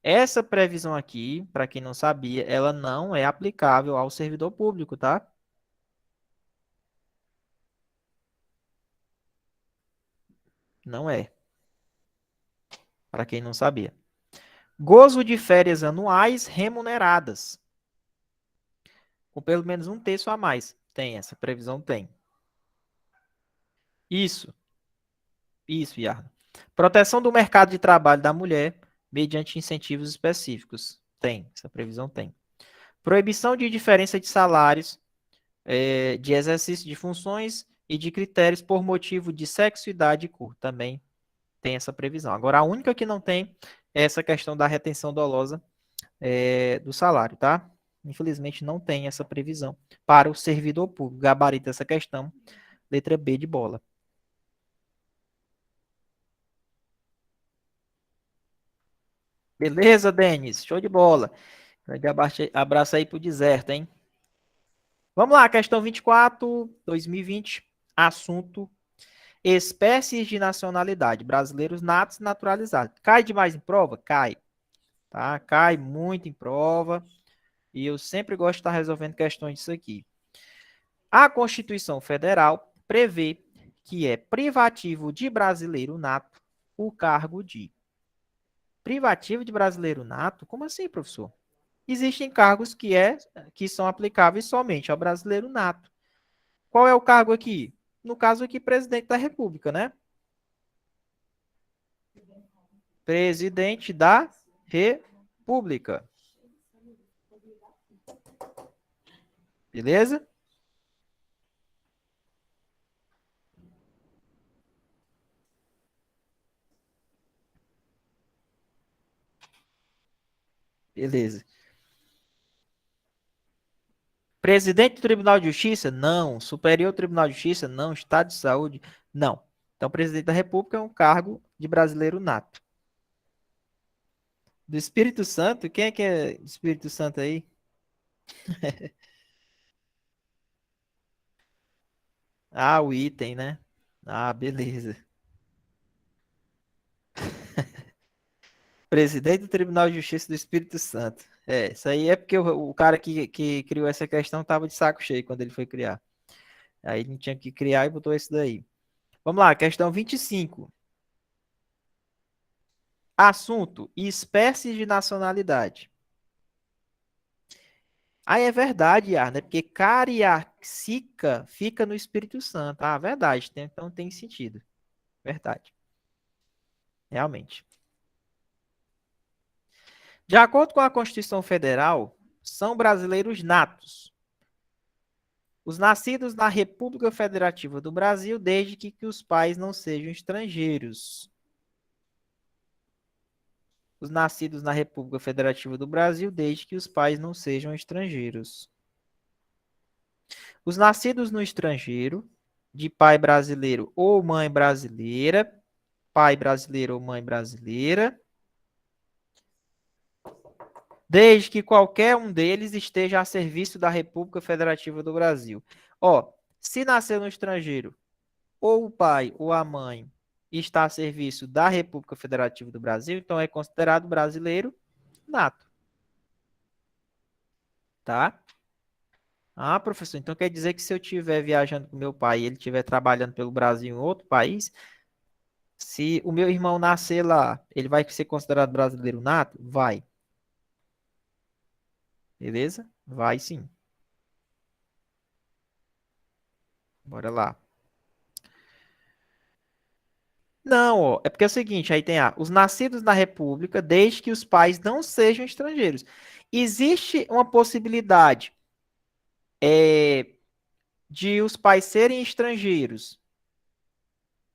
Essa previsão aqui, para quem não sabia, ela não é aplicável ao servidor público, tá? Não é, para quem não sabia. Gozo de férias anuais remuneradas, com pelo menos um terço a mais. Tem, essa previsão tem. Isso, Iarno. Proteção do mercado de trabalho da mulher mediante incentivos específicos. Tem, essa previsão tem. Proibição de diferença de salários, de exercício de funções e de critérios por motivo de sexo, idade e cor. Também tem essa previsão. Agora, a única que não tem é essa questão da retenção dolosa do salário, tá? Infelizmente, não tem essa previsão para o servidor público. Gabarito essa questão, letra B de bola. Beleza, Denis? Show de bola. Grande abraço aí pro deserto, hein? Vamos lá, questão 24, 2020. Assunto: espécies de nacionalidade, brasileiros natos e naturalizados. Cai demais em prova? Cai, tá? Cai muito em prova. E eu sempre gosto de estar resolvendo questões disso aqui. A Constituição Federal prevê que é privativo de brasileiro nato o cargo de privativo de brasileiro nato? Como assim, professor? Existem cargos que são aplicáveis somente ao brasileiro nato. Qual é o cargo aqui? No caso aqui, presidente da República, né? Presidente da República. Beleza? Beleza. Presidente do Tribunal de Justiça? Não. Superior Tribunal de Justiça? Não. Estado de Saúde? Não. Então, presidente da República é um cargo de brasileiro nato. Do Espírito Santo? Quem é que é do Espírito Santo aí? Ah, o item, né? Ah, beleza. Presidente do Tribunal de Justiça do Espírito Santo. É, isso aí é porque o cara que criou essa questão estava de saco cheio quando ele foi criar. Aí não tinha que criar e botou isso daí. Vamos lá, questão 25. Assunto: espécies de nacionalidade. Ah, é verdade, Arne, porque Cariacica fica no Espírito Santo. Ah, verdade, então tem sentido. Verdade, realmente. De acordo com a Constituição Federal, são brasileiros natos os nascidos na República Federativa do Brasil, desde que os pais não sejam estrangeiros. Os nascidos na República Federativa do Brasil, desde que os pais não sejam estrangeiros. Os nascidos no estrangeiro, de pai brasileiro ou mãe brasileira, pai brasileiro ou mãe brasileira, desde que qualquer um deles esteja a serviço da República Federativa do Brasil. Ó, se nasceu no estrangeiro, ou o pai ou a mãe está a serviço da República Federativa do Brasil, então é considerado brasileiro nato, tá? Ah, professor, então quer dizer que se eu estiver viajando com meu pai e ele estiver trabalhando pelo Brasil em outro país, se o meu irmão nascer lá, ele vai ser considerado brasileiro nato? Vai. Beleza? Vai sim. Bora lá. Não, ó, é porque é o seguinte, aí tem os nascidos na República, desde que os pais não sejam estrangeiros. Existe uma possibilidade é, de os pais serem estrangeiros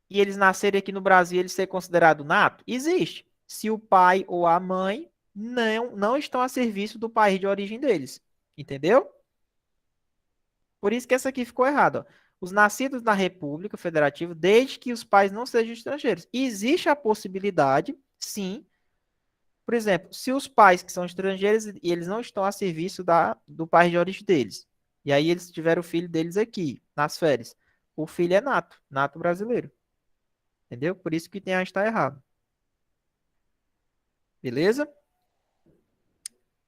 e eles nascerem aqui no Brasil e eles serem considerados nato? Existe. Se o pai ou a mãe não estão a serviço do país de origem deles. Entendeu? Por isso que essa aqui ficou errada. Ó. Os nascidos na República Federativa, desde que os pais não sejam estrangeiros. Existe a possibilidade, sim. Por exemplo, se os pais que são estrangeiros e eles não estão a serviço do país de origem deles, e aí eles tiveram o filho deles aqui, nas férias, o filho é nato, nato brasileiro. Entendeu? Por isso que tem a estar errado. Beleza?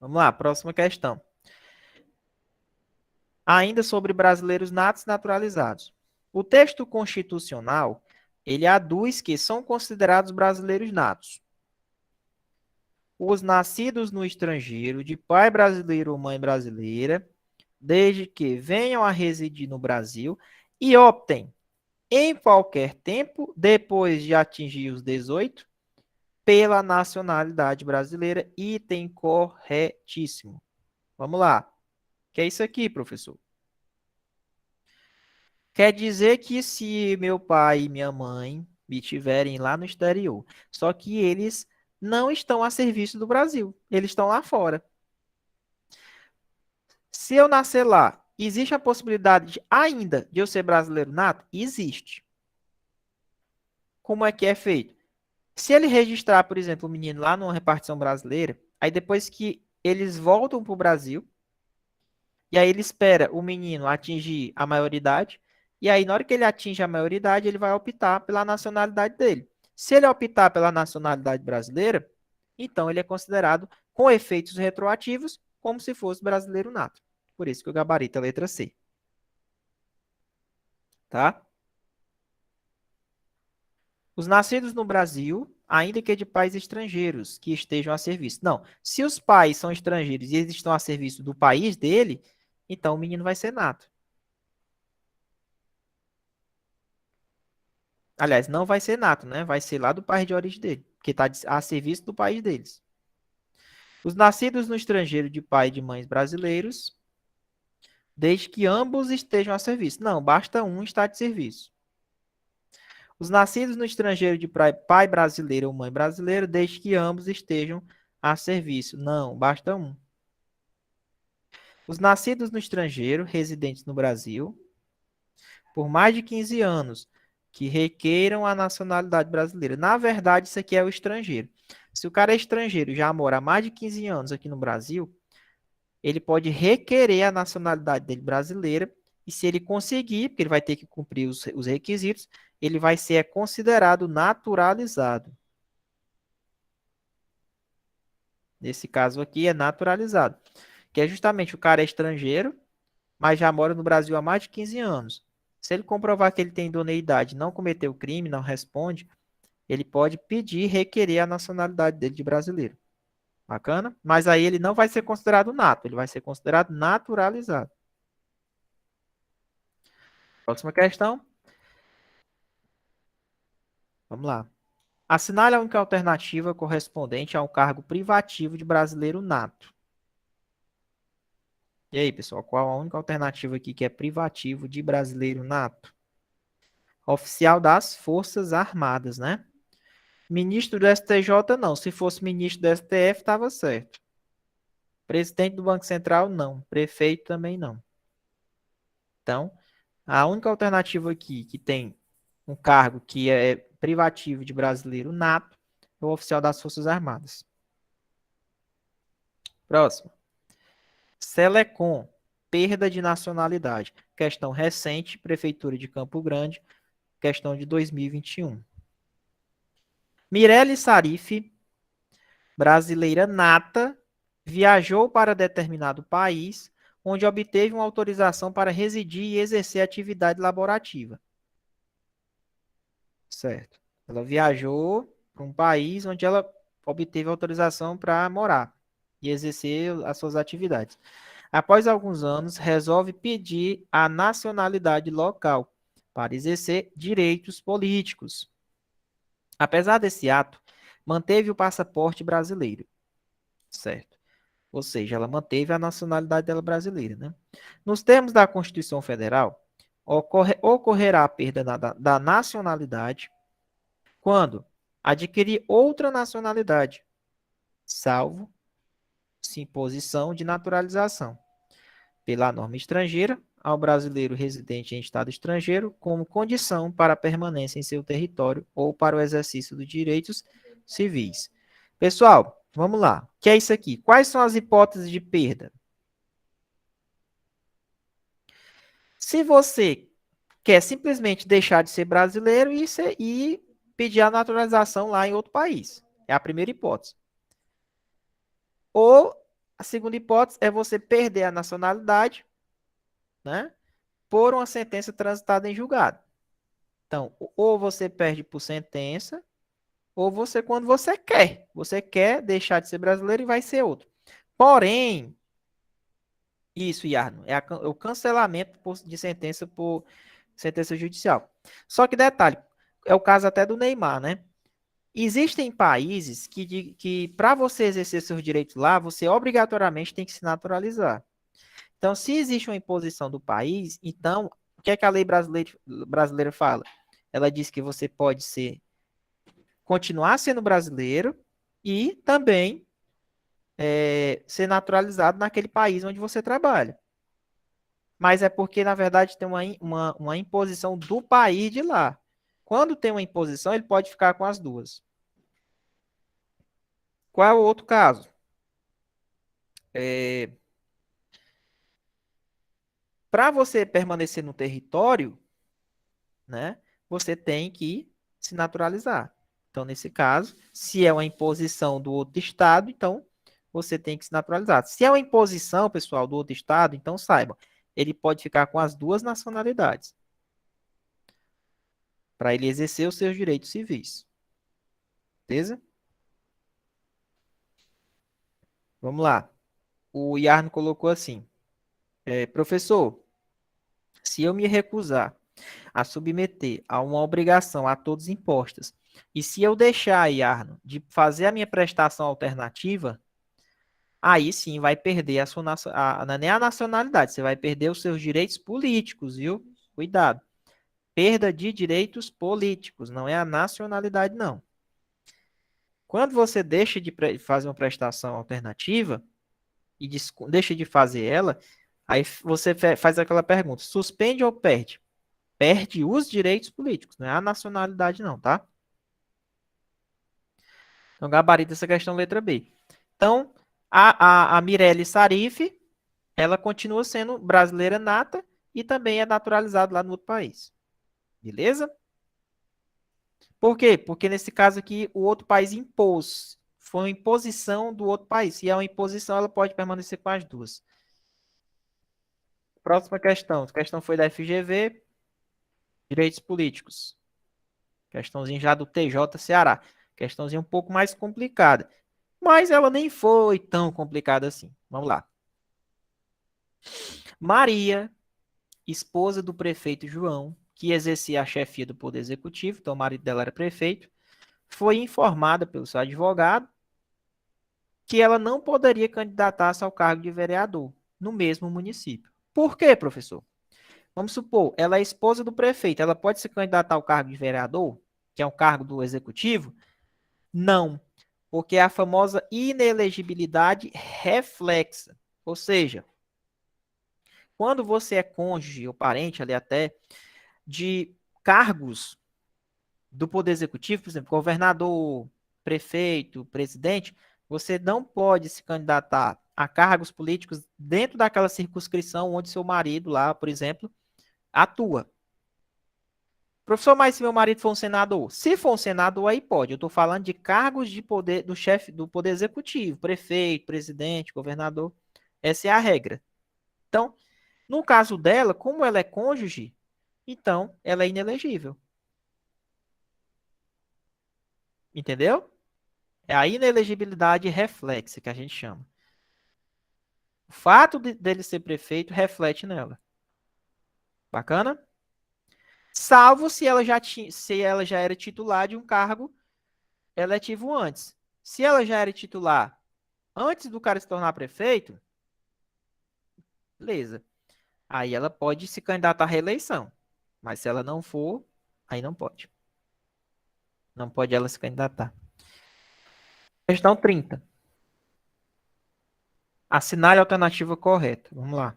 Vamos lá, próxima questão. Ainda sobre brasileiros natos e naturalizados. O texto constitucional, ele aduz que são considerados brasileiros natos os nascidos no estrangeiro, de pai brasileiro ou mãe brasileira, desde que venham a residir no Brasil e optem em qualquer tempo, depois de atingir os 18, pela nacionalidade brasileira. Item corretíssimo. Vamos lá. O que é isso aqui, professor? Quer dizer que se meu pai e minha mãe me tiverem lá no exterior, só que eles não estão a serviço do Brasil, eles estão lá fora. Se eu nascer lá, existe a possibilidade ainda de eu ser brasileiro nato? Existe. Como é que é feito? Se ele registrar, por exemplo, o menino lá numa repartição brasileira, aí depois que eles voltam para o Brasil, e aí ele espera o menino atingir a maioridade, e aí na hora que ele atinge a maioridade, ele vai optar pela nacionalidade dele. Se ele optar pela nacionalidade brasileira, então ele é considerado, com efeitos retroativos, como se fosse brasileiro nato. Por isso que o gabarito é a letra C. Tá? Os nascidos no Brasil, ainda que de pais estrangeiros que estejam a serviço. Não, se os pais são estrangeiros e eles estão a serviço do país dele, então o menino vai ser nato. Aliás, não vai ser nato, né? Vai ser lá do país de origem dele, porque está a serviço do país deles. Os nascidos no estrangeiro de pai e de mães brasileiros, desde que ambos estejam a serviço. Não, basta um estar de serviço. Os nascidos no estrangeiro de pai brasileiro ou mãe brasileira, desde que ambos estejam a serviço. Não, basta um. Os nascidos no estrangeiro, residentes no Brasil, por mais de 15 anos, que requeiram a nacionalidade brasileira. Na verdade, isso aqui é o estrangeiro. Se o cara é estrangeiro e já mora há mais de 15 anos aqui no Brasil, ele pode requerer a nacionalidade dele brasileira e se ele conseguir, porque ele vai ter que cumprir os requisitos, ele vai ser considerado naturalizado. Nesse caso aqui é naturalizado, que é justamente o cara é estrangeiro, mas já mora no Brasil há mais de 15 anos. Se ele comprovar que ele tem idoneidade, não cometeu crime, não responde, ele pode pedir e requerer a nacionalidade dele de brasileiro. Bacana? Mas aí ele não vai ser considerado nato, ele vai ser considerado naturalizado. Próxima questão. Vamos lá. Assinale a única alternativa correspondente a um cargo privativo de brasileiro nato. E aí, pessoal, qual a única alternativa aqui que é privativo de brasileiro nato? Oficial das Forças Armadas, né? Ministro do STJ, não. Se fosse ministro do STF, estava certo. Presidente do Banco Central, não. Prefeito também não. Então, a única alternativa aqui que tem um cargo que é privativo de brasileiro nato é o oficial das Forças Armadas. Próximo. Selecom, perda de nacionalidade. Questão recente, Prefeitura de Campo Grande, questão de 2021. Mirelle Sarif, brasileira nata, viajou para determinado país, onde obteve uma autorização para residir e exercer atividade laborativa. Certo. Ela viajou para um país onde ela obteve autorização para morar e exercer as suas atividades. Após alguns anos, resolve pedir a nacionalidade local para exercer direitos políticos. Apesar desse ato, manteve o passaporte brasileiro, certo? Ou seja, ela manteve a nacionalidade dela brasileira, né? Nos termos da Constituição Federal, ocorrerá a perda da nacionalidade quando adquirir outra nacionalidade, salvo se imposição de naturalização pela norma estrangeira ao brasileiro residente em estado estrangeiro como condição para a permanência em seu território ou para o exercício dos direitos civis. Pessoal, vamos lá. O que é isso aqui? Quais são as hipóteses de perda? Se você quer simplesmente deixar de ser brasileiro e pedir a naturalização lá em outro país. É a primeira hipótese. Ou a segunda hipótese é você perder a nacionalidade, né, por uma sentença transitada em julgado. Então, ou você perde por sentença, ou você, quando você quer deixar de ser brasileiro e vai ser outro. Porém, isso, Yarno, é o cancelamento de sentença por sentença judicial. Só que detalhe, é o caso até do Neymar, né? Existem países que para você exercer seus direitos lá, você obrigatoriamente tem que se naturalizar. Então, se existe uma imposição do país, então, o que é que a lei brasileira fala? Ela diz que você pode continuar sendo brasileiro e também ser naturalizado naquele país onde você trabalha. Mas é porque, na verdade, tem uma imposição do país de lá. Quando tem uma imposição, ele pode ficar com as duas. Qual é o outro caso? Para você permanecer no território, né, você tem que se naturalizar. Então, nesse caso, se é uma imposição do outro estado, então você tem que se naturalizar. Se é uma imposição, pessoal, do outro estado, então saiba, ele pode ficar com as duas nacionalidades para ele exercer os seus direitos civis. Beleza? Vamos lá. O Yarno colocou assim: professor, se eu me recusar a submeter a uma obrigação a todos impostas, e se eu deixar, Yarno, de fazer a minha prestação alternativa, aí sim vai perder não é nem a nacionalidade, você vai perder os seus direitos políticos, viu? Cuidado. Perda de direitos políticos, não é a nacionalidade, não. Quando você deixa de fazer uma prestação alternativa e deixa de fazer ela, aí você faz aquela pergunta: suspende ou perde? Perde os direitos políticos, não é a nacionalidade, não, tá? Então, gabarito essa questão, letra B. Então, a Mirelle Sarif, ela continua sendo brasileira nata e também é naturalizada lá no outro país. Beleza? Por quê? Porque nesse caso aqui, o outro país impôs. Foi uma imposição do outro país. Se é uma imposição, ela pode permanecer com as duas. Próxima questão. A questão foi da FGV, direitos políticos. Questãozinha já do TJ Ceará. Questãozinha um pouco mais complicada. Mas ela nem foi tão complicada assim. Vamos lá. Maria, esposa do prefeito João, que exercia a chefia do Poder Executivo, então o marido dela era prefeito, foi informada pelo seu advogado que ela não poderia candidatar-se ao cargo de vereador no mesmo município. Por quê, professor? Vamos supor, ela é esposa do prefeito, ela pode se candidatar ao cargo de vereador, que é um cargo do executivo? Não, porque é a famosa inelegibilidade reflexa. Ou seja, quando você é cônjuge ou parente ali até de cargos do Poder Executivo, por exemplo, governador, prefeito, presidente, você não pode se candidatar a cargos políticos dentro daquela circunscrição onde seu marido lá, por exemplo, atua. Professor, mas se meu marido for um senador? Se for um senador, aí pode. Eu estou falando de cargos de poder do chefe do Poder Executivo, prefeito, presidente, governador. Essa é a regra. Então, no caso dela, como ela é cônjuge, então ela é inelegível. Entendeu? É a inelegibilidade reflexa que a gente chama. O fato dele ser prefeito reflete nela. Bacana? Salvo se ela já era titular de um cargo eletivo antes. Se ela já era titular antes do cara se tornar prefeito, beleza. Aí ela pode se candidatar à reeleição. Mas se ela não for, aí não pode. Não pode ela se candidatar. Questão 30. Assinale a alternativa correta. Vamos lá.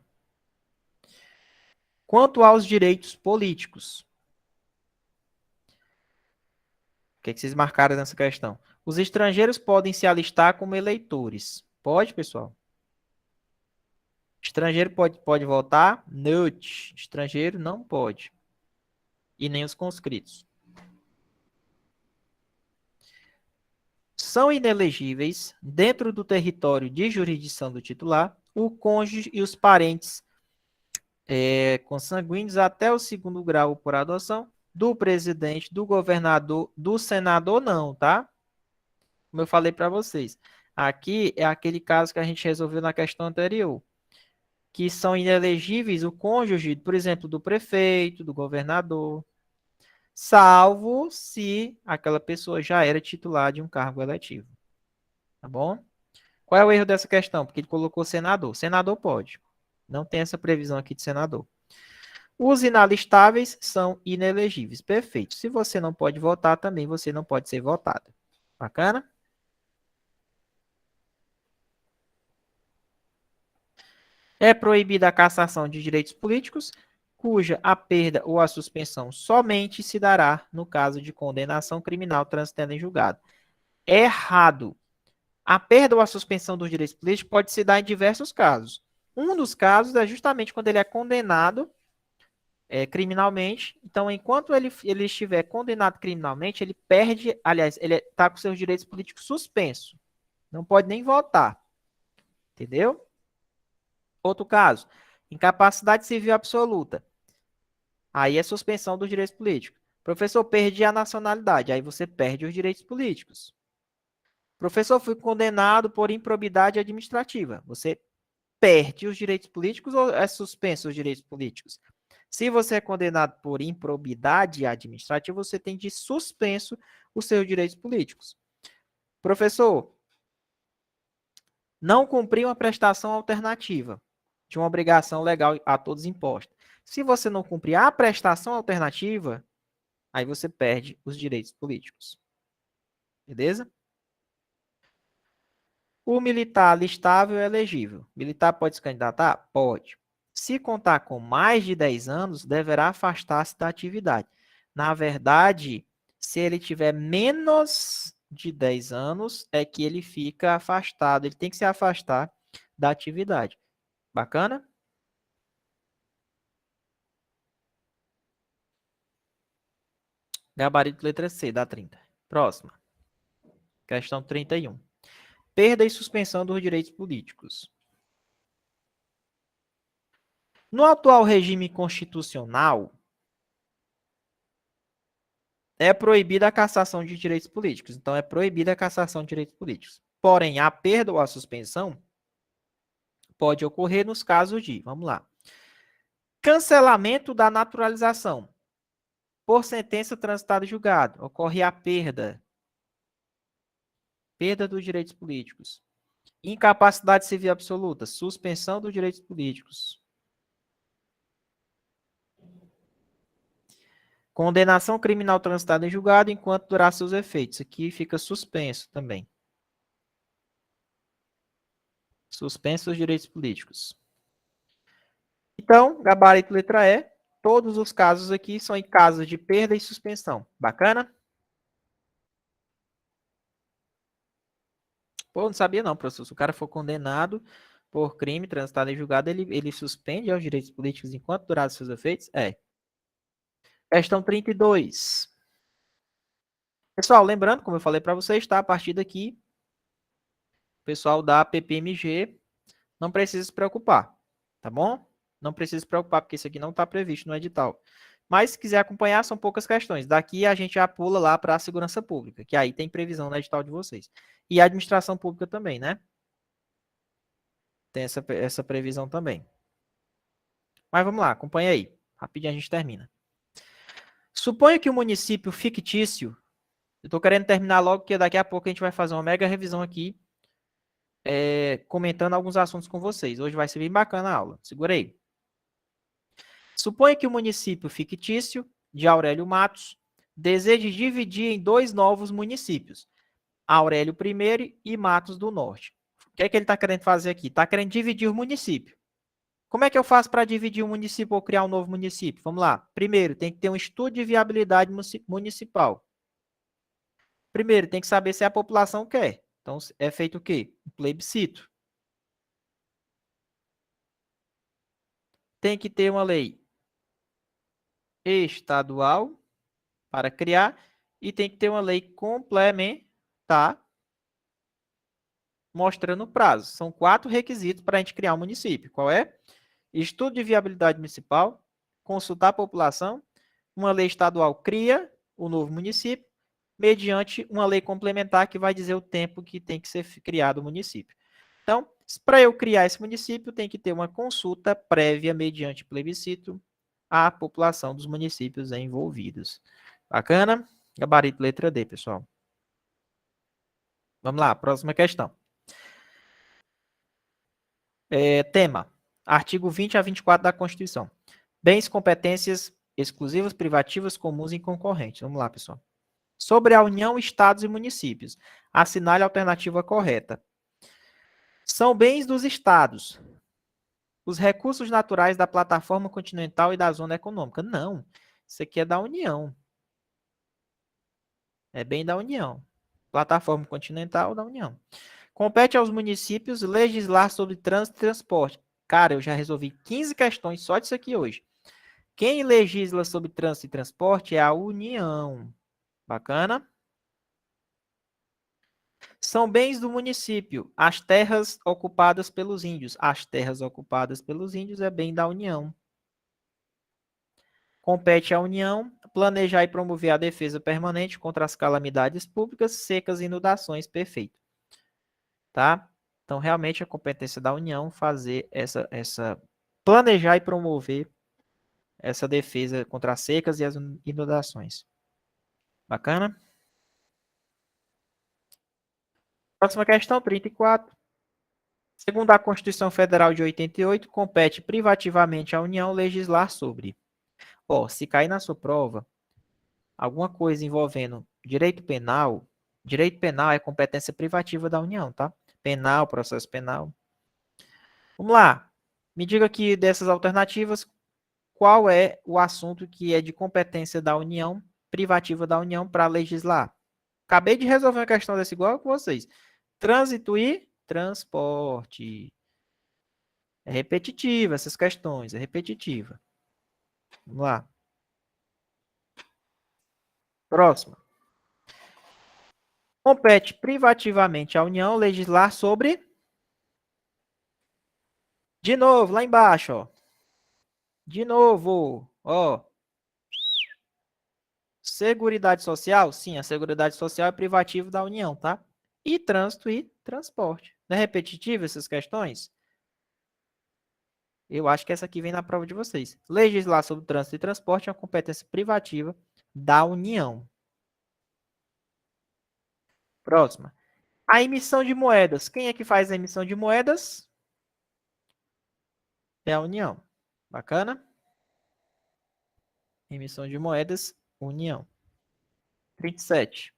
Quanto aos direitos políticos. O que vocês marcaram nessa questão? Os estrangeiros podem se alistar como eleitores. Pode, pessoal? Estrangeiro pode votar? Não. Estrangeiro não pode. E nem os conscritos. São inelegíveis, dentro do território de jurisdição do titular, o cônjuge e os parentes consanguíneos até o segundo grau por adoção, do presidente, do governador, do senador, não, tá? Como eu falei para vocês. Aqui é aquele caso que a gente resolveu na questão anterior, que são inelegíveis o cônjuge, por exemplo, do prefeito, do governador, salvo se aquela pessoa já era titular de um cargo eletivo. Tá bom? Qual é o erro dessa questão? Porque ele colocou senador. Senador pode. Não tem essa previsão aqui de senador. Os inalistáveis são inelegíveis. Perfeito. Se você não pode votar, também você não pode ser votado. Bacana? É proibida a cassação de direitos políticos, cuja a perda ou a suspensão somente se dará no caso de condenação criminal transitando em julgado. Errado. A perda ou a suspensão dos direitos políticos pode se dar em diversos casos. Um dos casos é justamente quando ele é condenado criminalmente. Então, enquanto ele estiver condenado criminalmente, ele perde, aliás, ele está com seus direitos políticos suspensos. Não pode nem votar. Entendeu? Outro caso, incapacidade civil absoluta. Aí é suspensão dos direitos políticos. Professor, perdi a nacionalidade. Aí você perde os direitos políticos. Professor, fui condenado por improbidade administrativa. Você perde os direitos políticos ou é suspenso os direitos políticos? Se você é condenado por improbidade administrativa, você tem de suspenso os seus direitos políticos. Professor, não cumpriu uma prestação alternativa de uma obrigação legal a todos imposta. Se você não cumprir a prestação alternativa, aí você perde os direitos políticos. Beleza? O militar listável é elegível. Militar pode se candidatar? Pode. Se contar com mais de 10 anos, deverá afastar-se da atividade. Na verdade, se ele tiver menos de 10 anos, é que ele fica afastado. Ele tem que se afastar da atividade. Bacana? Gabarito letra C, dá 30. Próxima. Questão 31. Perda e suspensão dos direitos políticos. No atual regime constitucional, é proibida a cassação de direitos políticos. Então, é proibida a cassação de direitos políticos. Porém, a perda ou a suspensão pode ocorrer nos casos de, vamos lá, cancelamento da naturalização. Por sentença transitada e julgado, ocorre a perda. Perda dos direitos políticos. Incapacidade civil absoluta, suspensão dos direitos políticos. Condenação criminal transitada em julgado enquanto durar seus efeitos. Aqui fica suspenso também. Suspenso os direitos políticos. Então, gabarito letra E. Todos os casos aqui são em casos de perda e suspensão. Bacana? Pô, não sabia não, professor. Se o cara for condenado por crime transitado em julgado, ele suspende os direitos políticos enquanto durar seus efeitos? É. Questão 32. Pessoal, lembrando, como eu falei para vocês, tá? A partir daqui, o pessoal da PPMG não precisa se preocupar, tá bom? Não precisa se preocupar, porque isso aqui não está previsto no edital. Mas, se quiser acompanhar, são poucas questões. Daqui a gente já pula lá para a segurança pública, que aí tem previsão no edital de vocês. E a administração pública também, né? Tem essa previsão também. Mas vamos lá, acompanha aí. Rapidinho a gente termina. Suponha que o município fictício Eu estou querendo terminar logo, porque daqui a pouco a gente vai fazer uma mega revisão aqui, comentando alguns assuntos com vocês. Hoje vai ser bem bacana a aula. Segura aí. Suponha que o município fictício de Aurélio Matos deseje dividir em dois novos municípios, Aurélio I e Matos do Norte. O que é que ele está querendo fazer aqui? Está querendo dividir o município. Como é que eu faço para dividir um município ou criar um novo município? Vamos lá. Primeiro, tem que ter um estudo de viabilidade municipal. Primeiro, tem que saber se a população quer. Então, é feito o quê? Um plebiscito. Tem que ter uma lei estadual para criar e tem que ter uma lei complementar mostrando o prazo. São 4 requisitos para a gente criar um município. Qual é? Estudo de viabilidade municipal, consultar a população, uma lei estadual cria o novo município, mediante uma lei complementar que vai dizer o tempo que tem que ser criado o município. Então, para eu criar esse município, tem que ter uma consulta prévia mediante plebiscito à população dos municípios envolvidos. Bacana? Gabarito letra D, pessoal. Vamos lá, próxima questão. Tema, artigo 20 a 24 da Constituição. Bens, competências exclusivas, privativas, comuns e concorrentes. Vamos lá, pessoal. Sobre a União, Estados e Municípios. Assinale a alternativa correta. São bens dos Estados os recursos naturais da plataforma continental e da zona econômica. Não, isso aqui é da União. É bem da União. Plataforma continental da União. Compete aos municípios legislar sobre trânsito e transporte. Cara, eu já resolvi 15 questões só disso aqui hoje. Quem legisla sobre trânsito e transporte é a União. Bacana? São bens do município. As terras ocupadas pelos índios. As terras ocupadas pelos índios é bem da União. Compete à União planejar e promover a defesa permanente contra as calamidades públicas, secas e inundações. Perfeito. Tá? Então, realmente, a competência da União fazer essa planejar e promover essa defesa contra as secas e as inundações. Bacana? Próxima questão, 34. Segundo a Constituição Federal de 88, compete privativamente à União legislar sobre. Ó, se cair na sua prova alguma coisa envolvendo direito penal é competência privativa da União, tá? Penal, processo penal. Vamos lá. Me diga aqui dessas alternativas, qual é o assunto que é de competência da União, privativa da União para legislar? Acabei de resolver uma questão dessa igual com vocês. Trânsito e transporte. É repetitiva essas questões, é repetitiva. Vamos lá. Próxima. Compete privativamente à União legislar sobre... De novo, lá embaixo, ó. De novo, ó. Seguridade Social? Sim, a Seguridade Social é privativa da União, tá? E trânsito e transporte. Não é repetitivo essas questões? Eu acho que essa aqui vem na prova de vocês. Legislar sobre trânsito e transporte é uma competência privativa da União. Próxima. A emissão de moedas. Quem é que faz a emissão de moedas? É a União. Bacana? Emissão de moedas, União. 37.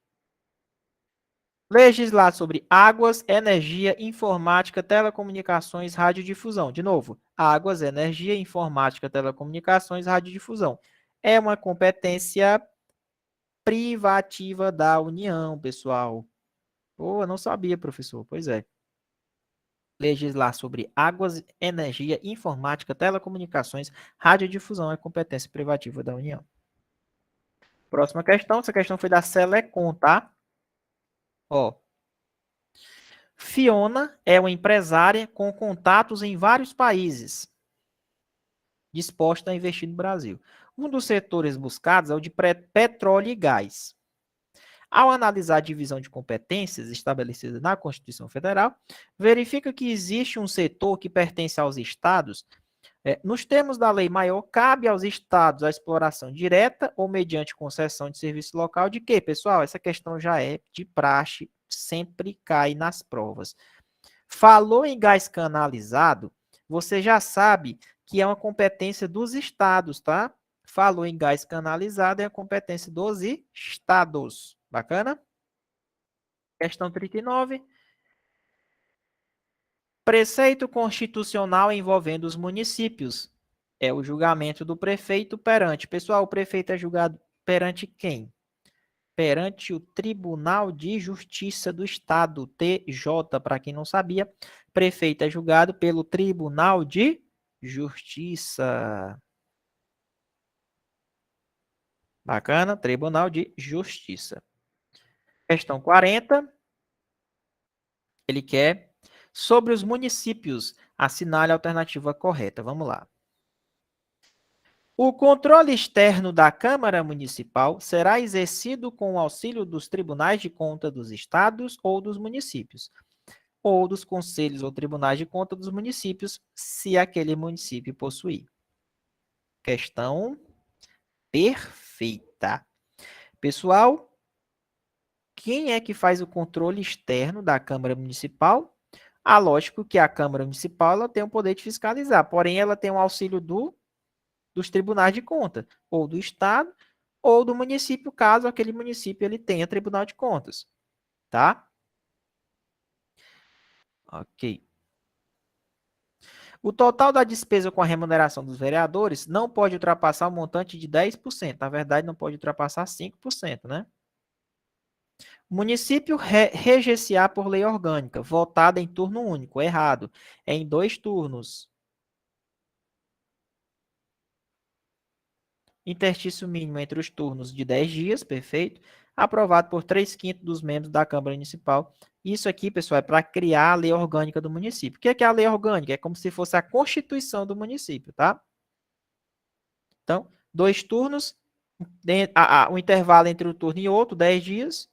Legislar sobre águas, energia, informática, telecomunicações, radiodifusão. De novo, águas, energia, informática, telecomunicações, radiodifusão. É uma competência privativa da União, pessoal. Pô, eu não sabia, professor. Pois é. Legislar sobre águas, energia, informática, telecomunicações, radiodifusão é competência privativa da União. Próxima questão. Essa questão foi da Selecom, tá? Ó. Fiona é uma empresária com contatos em vários países, disposta a investir no Brasil. Um dos setores buscados é o de petróleo e gás. Ao analisar a divisão de competências estabelecida na Constituição Federal, verifica que existe um setor que pertence aos estados Nos termos da lei maior, cabe aos estados a exploração direta ou mediante concessão de serviço local de quê, pessoal? Essa questão já é de praxe, sempre cai nas provas. Falou em gás canalizado, você já sabe que é uma competência dos estados, tá? Falou em gás canalizado, é a competência dos estados. Bacana? Questão 39. Preceito constitucional envolvendo os municípios. É o julgamento do prefeito perante. Pessoal, o prefeito é julgado perante quem? Perante o Tribunal de Justiça do Estado, TJ, para quem não sabia. Prefeito é julgado pelo Tribunal de Justiça. Bacana? Tribunal de Justiça. Questão 40. Ele quer sobre os municípios. Assinale a alternativa correta. Vamos lá. O controle externo da Câmara Municipal será exercido com o auxílio dos tribunais de conta dos estados ou dos municípios, ou dos conselhos ou tribunais de conta dos municípios, se aquele município possuir. Questão perfeita. Pessoal, quem é que faz o controle externo da Câmara Municipal? Lógico que a Câmara Municipal ela tem o poder de fiscalizar, porém ela tem o auxílio dos tribunais de conta, ou do estado, ou do município, caso aquele município ele tenha tribunal de contas, tá? Ok. O total da despesa com a remuneração dos vereadores não pode ultrapassar o montante de 10%. Na verdade, não pode ultrapassar 5%, né? O município regenciar por lei orgânica, votada em turno único. Errado. É em 2 turnos. Interstício mínimo entre os turnos de 10 dias, perfeito. Aprovado por 3/5 dos membros da Câmara Municipal. Isso aqui, pessoal, é para criar a lei orgânica do município. O que é a lei orgânica? É como se fosse a constituição do município, tá? Então, 2 turnos, o intervalo entre um turno e outro, 10 dias,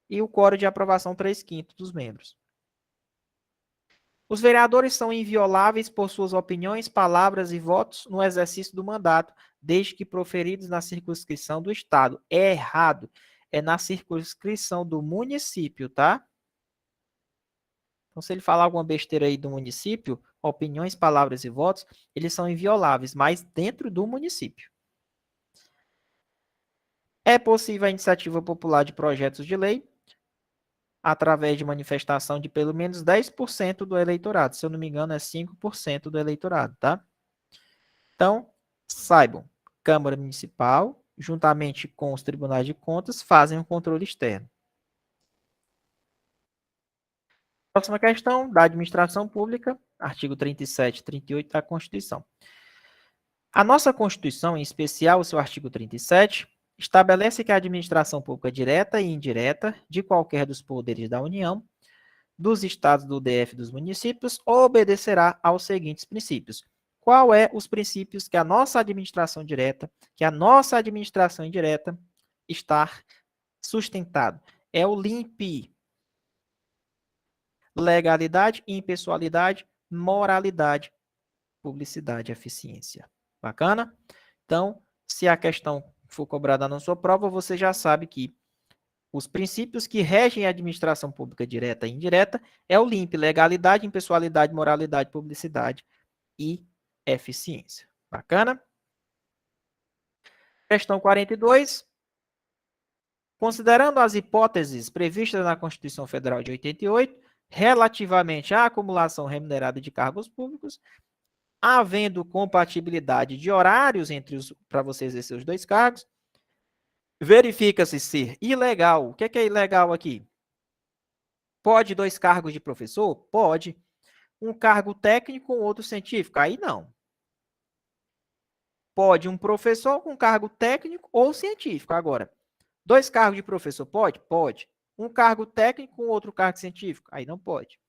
e o quórum de aprovação, 3/5 dos membros. Os vereadores são invioláveis por suas opiniões, palavras e votos no exercício do mandato, desde que proferidos na circunscrição do Estado. É errado. É na circunscrição do município, tá? Então, se ele falar alguma besteira aí do município, opiniões, palavras e votos, eles são invioláveis, mas dentro do município. É possível a iniciativa popular de projetos de lei através de manifestação de pelo menos 10% do eleitorado. Se eu não me engano, é 5% do eleitorado, tá? Então, saibam, Câmara Municipal, juntamente com os tribunais de contas, fazem um controle externo. Próxima questão, da administração pública, artigo 37 e 38 da Constituição. A nossa Constituição, em especial o seu artigo 37, estabelece que a administração pública direta e indireta de qualquer dos poderes da União, dos estados do DF e dos municípios, obedecerá aos seguintes princípios. Qual é os princípios que a nossa administração direta, que a nossa administração indireta está sustentado? É o LIMP. Legalidade, impessoalidade, moralidade, publicidade e eficiência. Bacana? Então, se a questão for cobrada na sua prova, você já sabe que os princípios que regem a administração pública direta e indireta é o LIMP, legalidade, impessoalidade, moralidade, publicidade e eficiência. Bacana? Questão 42. Considerando as hipóteses previstas na Constituição Federal de 88, relativamente à acumulação remunerada de cargos públicos, havendo compatibilidade de horários para você exercer os 2 cargos, verifica-se ser ilegal. O que é ilegal aqui? Pode 2 cargos de professor? Pode. Um cargo técnico com outro científico? Aí não. Pode um professor com cargo técnico ou científico. Agora, 2 cargos de professor pode? Pode. Um cargo técnico com outro cargo científico? Aí não pode.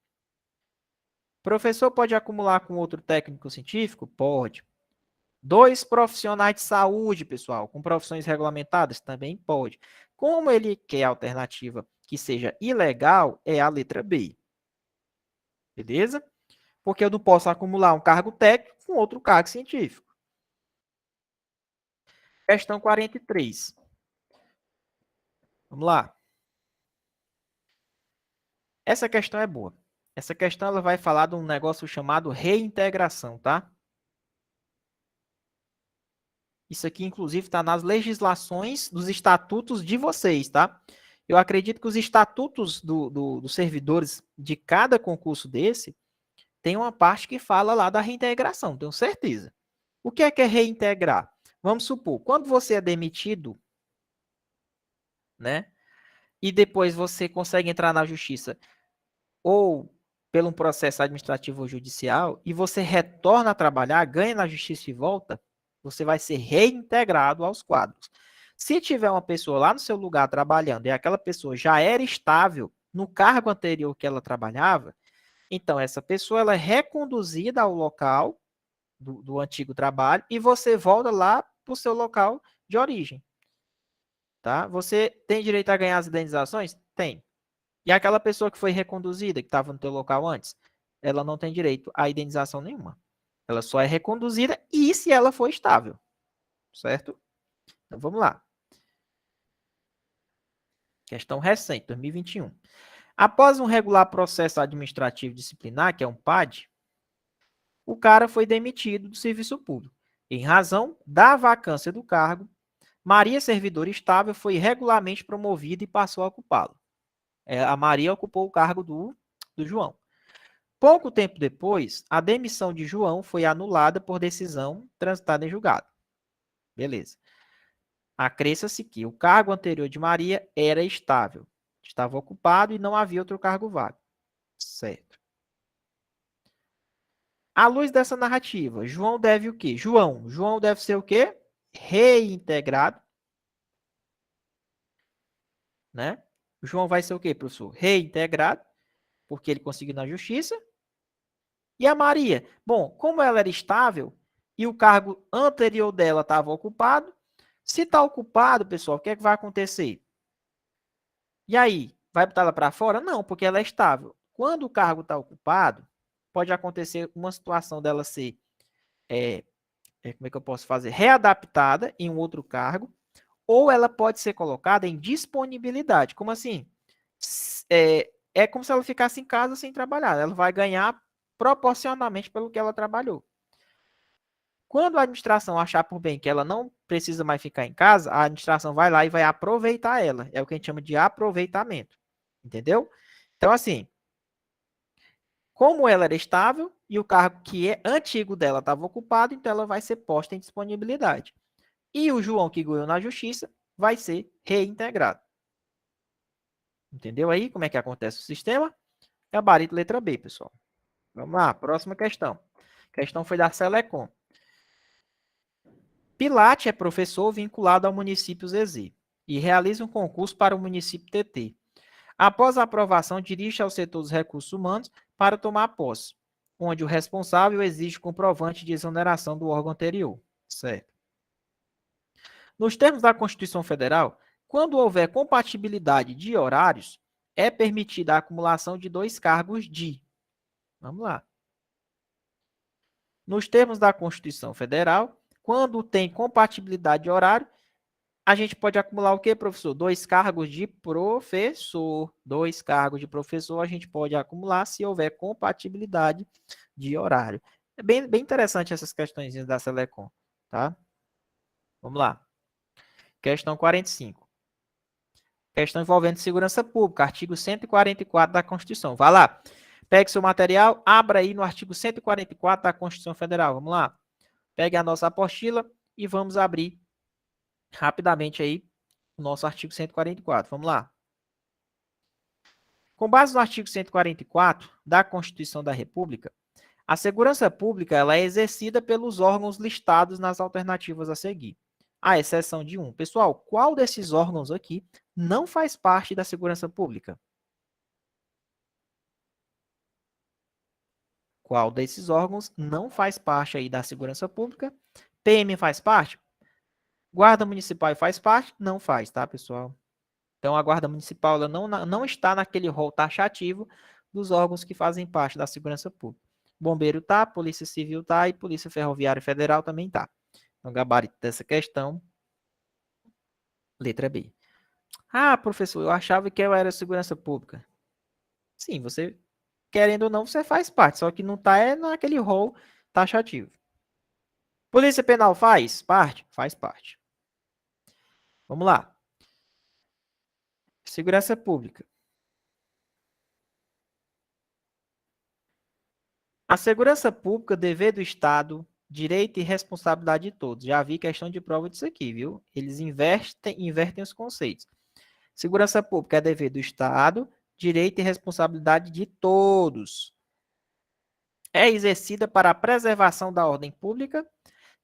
Professor pode acumular com outro técnico científico? Pode. 2 profissionais de saúde, pessoal, com profissões regulamentadas? Também pode. Como ele quer a alternativa que seja ilegal, é a letra B. Beleza? Porque eu não posso acumular um cargo técnico um outro cargo científico. Questão 43. Vamos lá. Essa questão é boa. Essa questão ela vai falar de um negócio chamado reintegração, tá? Isso aqui, inclusive, está nas legislações dos estatutos de vocês, tá? Eu acredito que os estatutos dos servidores de cada concurso desse tem uma parte que fala lá da reintegração, tenho certeza. O que é reintegrar? Vamos supor, quando você é demitido, né? E depois você consegue entrar na justiça ou pelo um processo administrativo ou judicial e você retorna a trabalhar, ganha na justiça e volta, você vai ser reintegrado aos quadros. Se tiver uma pessoa lá no seu lugar trabalhando e aquela pessoa já era estável no cargo anterior que ela trabalhava, então essa pessoa ela é reconduzida ao local do antigo trabalho e você volta lá para o seu local de origem. Tá? Você tem direito a ganhar as indenizações? Tem. E aquela pessoa que foi reconduzida, que estava no teu local antes, ela não tem direito a indenização nenhuma. Ela só é reconduzida e se ela for estável. Certo? Então vamos lá. Questão recente, 2021. Após um regular processo administrativo disciplinar, que é um PAD, o cara foi demitido do serviço público. Em razão da vacância do cargo, Maria, servidora estável, foi regularmente promovida e passou a ocupá-lo. A Maria ocupou o cargo do João. Pouco tempo depois, a demissão de João foi anulada por decisão transitada em julgado. Beleza. Acresça-se que o cargo anterior de Maria era estável, estava ocupado e não havia outro cargo vago. Certo. À luz dessa narrativa, João deve o quê? João deve ser o quê? Reintegrado. Né? João vai ser o quê, professor? Reintegrado, porque ele conseguiu na justiça. E a Maria? Bom, como ela era estável e o cargo anterior dela estava ocupado, se está ocupado, pessoal, o que é que vai acontecer? E aí, vai botar ela para fora? Não, porque ela é estável. Quando o cargo está ocupado, pode acontecer uma situação dela ser, como é que eu posso fazer? Readaptada em um outro cargo, ou ela pode ser colocada em disponibilidade. Como assim? É como se ela ficasse em casa sem trabalhar. Ela vai ganhar proporcionalmente pelo que ela trabalhou. Quando a administração achar por bem que ela não precisa mais ficar em casa, a administração vai lá e vai aproveitar ela. É o que a gente chama de aproveitamento. Entendeu? Então, assim, como ela era estável e o cargo que é antigo dela estava ocupado, então ela vai ser posta em disponibilidade. E o João que ganhou na justiça vai ser reintegrado. Entendeu aí como é que acontece o sistema? Gabarito letra B, pessoal. Vamos lá, próxima questão. A questão foi da Selecom. Pilate é professor vinculado ao município ZZ e realiza um concurso para o município TT. Após a aprovação, dirige ao setor dos recursos humanos para tomar posse, onde o responsável exige comprovante de exoneração do órgão anterior. Certo. Nos termos da Constituição Federal, quando houver compatibilidade de horários, é permitida a acumulação de 2 cargos de. Vamos lá. Nos termos da Constituição Federal, quando tem compatibilidade de horário, a gente pode acumular o quê, professor? 2 cargos de professor. 2 cargos de professor a gente pode acumular se houver compatibilidade de horário. É bem interessante essas questões da Selecom, tá? Vamos lá. Questão 45. Questão envolvendo segurança pública, artigo 144 da Constituição. Vai lá. Pegue seu material, abra aí no artigo 144 da Constituição Federal. Vamos lá. Pegue a nossa apostila e vamos abrir rapidamente aí o nosso artigo 144. Vamos lá. Com base no artigo 144 da Constituição da República, a segurança pública ela é exercida pelos órgãos listados nas alternativas a seguir, à exceção de um. Pessoal, qual desses órgãos aqui não faz parte da segurança pública? Qual desses órgãos não faz parte aí da segurança pública? PM faz parte? Guarda Municipal faz parte? Não faz, tá, pessoal? Então, a Guarda Municipal ela não está naquele rol taxativo dos órgãos que fazem parte da segurança pública. Bombeiro tá, Polícia Civil tá e Polícia Ferroviária Federal também tá. No gabarito dessa questão, letra B. Ah, professor, eu achava que eu era segurança pública. Sim, você, querendo ou não, você faz parte, só que não tá naquele rol taxativo. Polícia Penal faz parte? Faz parte. Vamos lá. Segurança Pública. A segurança pública, dever do Estado, direito e responsabilidade de todos. Já vi questão de prova disso aqui, viu? Eles invertem os conceitos. Segurança pública é dever do Estado, direito e responsabilidade de todos. É exercida para a preservação da ordem pública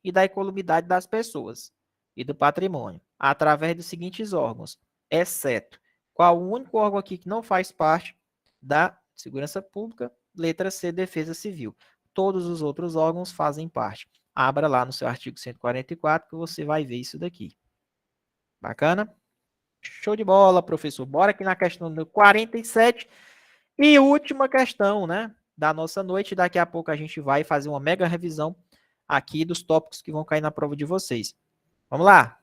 e da incolumidade das pessoas e do patrimônio, através dos seguintes órgãos, exceto qual o único órgão aqui que não faz parte da segurança pública, letra C, Defesa Civil. Todos os outros órgãos fazem parte. Abra lá no seu artigo 144 que você vai ver isso daqui. Bacana? Show de bola, professor. Bora aqui na questão número 47 e última questão, né, da nossa noite. Daqui a pouco a gente vai fazer uma mega revisão aqui dos tópicos que vão cair na prova de vocês. Vamos lá.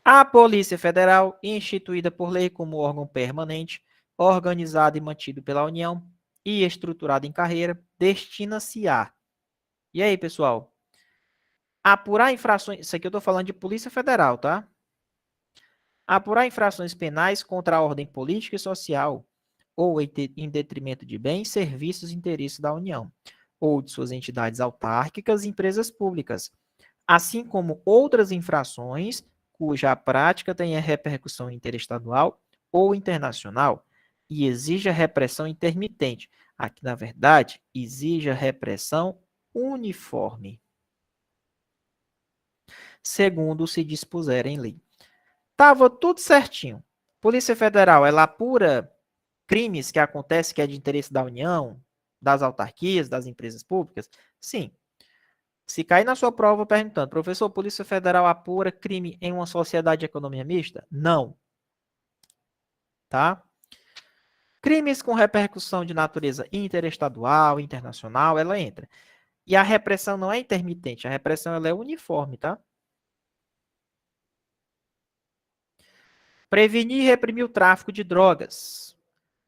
A Polícia Federal, instituída por lei como órgão permanente, organizado e mantido pela União e estruturado em carreira, destina-se a... E aí, pessoal? Apurar infrações... Isso aqui eu estou falando de Polícia Federal, tá? Apurar infrações penais contra a ordem política e social ou em detrimento de bens, serviços e interesses da União, ou de suas entidades autárquicas e empresas públicas, assim como outras infrações cuja prática tenha repercussão interestadual ou internacional e exija repressão intermitente. Aqui, na verdade, exija repressão uniforme, segundo se dispuser em lei. Tava tudo certinho. Polícia Federal, ela apura crimes que acontecem que é de interesse da União, das autarquias, das empresas públicas? Sim. Se cair na sua prova perguntando, professor, Polícia Federal apura crime em uma sociedade de economia mista? Não. Tá? Crimes com repercussão de natureza interestadual, internacional, ela entra. E a repressão não é intermitente, a repressão ela é uniforme, tá? Prevenir e reprimir o tráfico de drogas,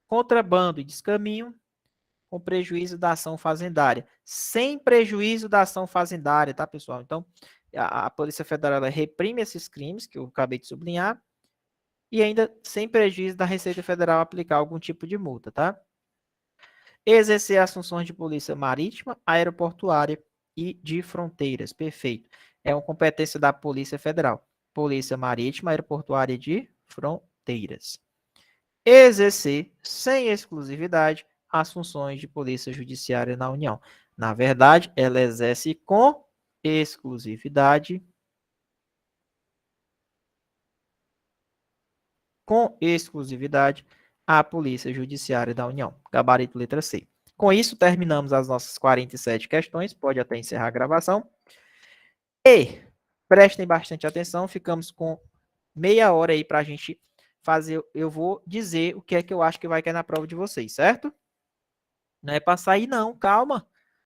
contrabando e descaminho, com prejuízo da ação fazendária. Sem prejuízo da ação fazendária, tá, pessoal? Então, a Polícia Federal ela reprime esses crimes, que eu acabei de sublinhar, e ainda sem prejuízo da Receita Federal aplicar algum tipo de multa, tá? Exercer as funções de polícia marítima, aeroportuária e de fronteiras. Perfeito. É uma competência da Polícia Federal. Polícia marítima, aeroportuária e de fronteiras. Exercer, sem exclusividade, as funções de polícia judiciária na União. Na verdade, ela exerce com exclusividade a Polícia Judiciária da União. Gabarito letra C. Com isso, terminamos as nossas 47 questões. Pode até encerrar a gravação. E prestem bastante atenção, ficamos com meia hora aí para a gente fazer. Eu vou dizer o que é que eu acho que vai cair na prova de vocês, certo? Não é para sair, não, calma.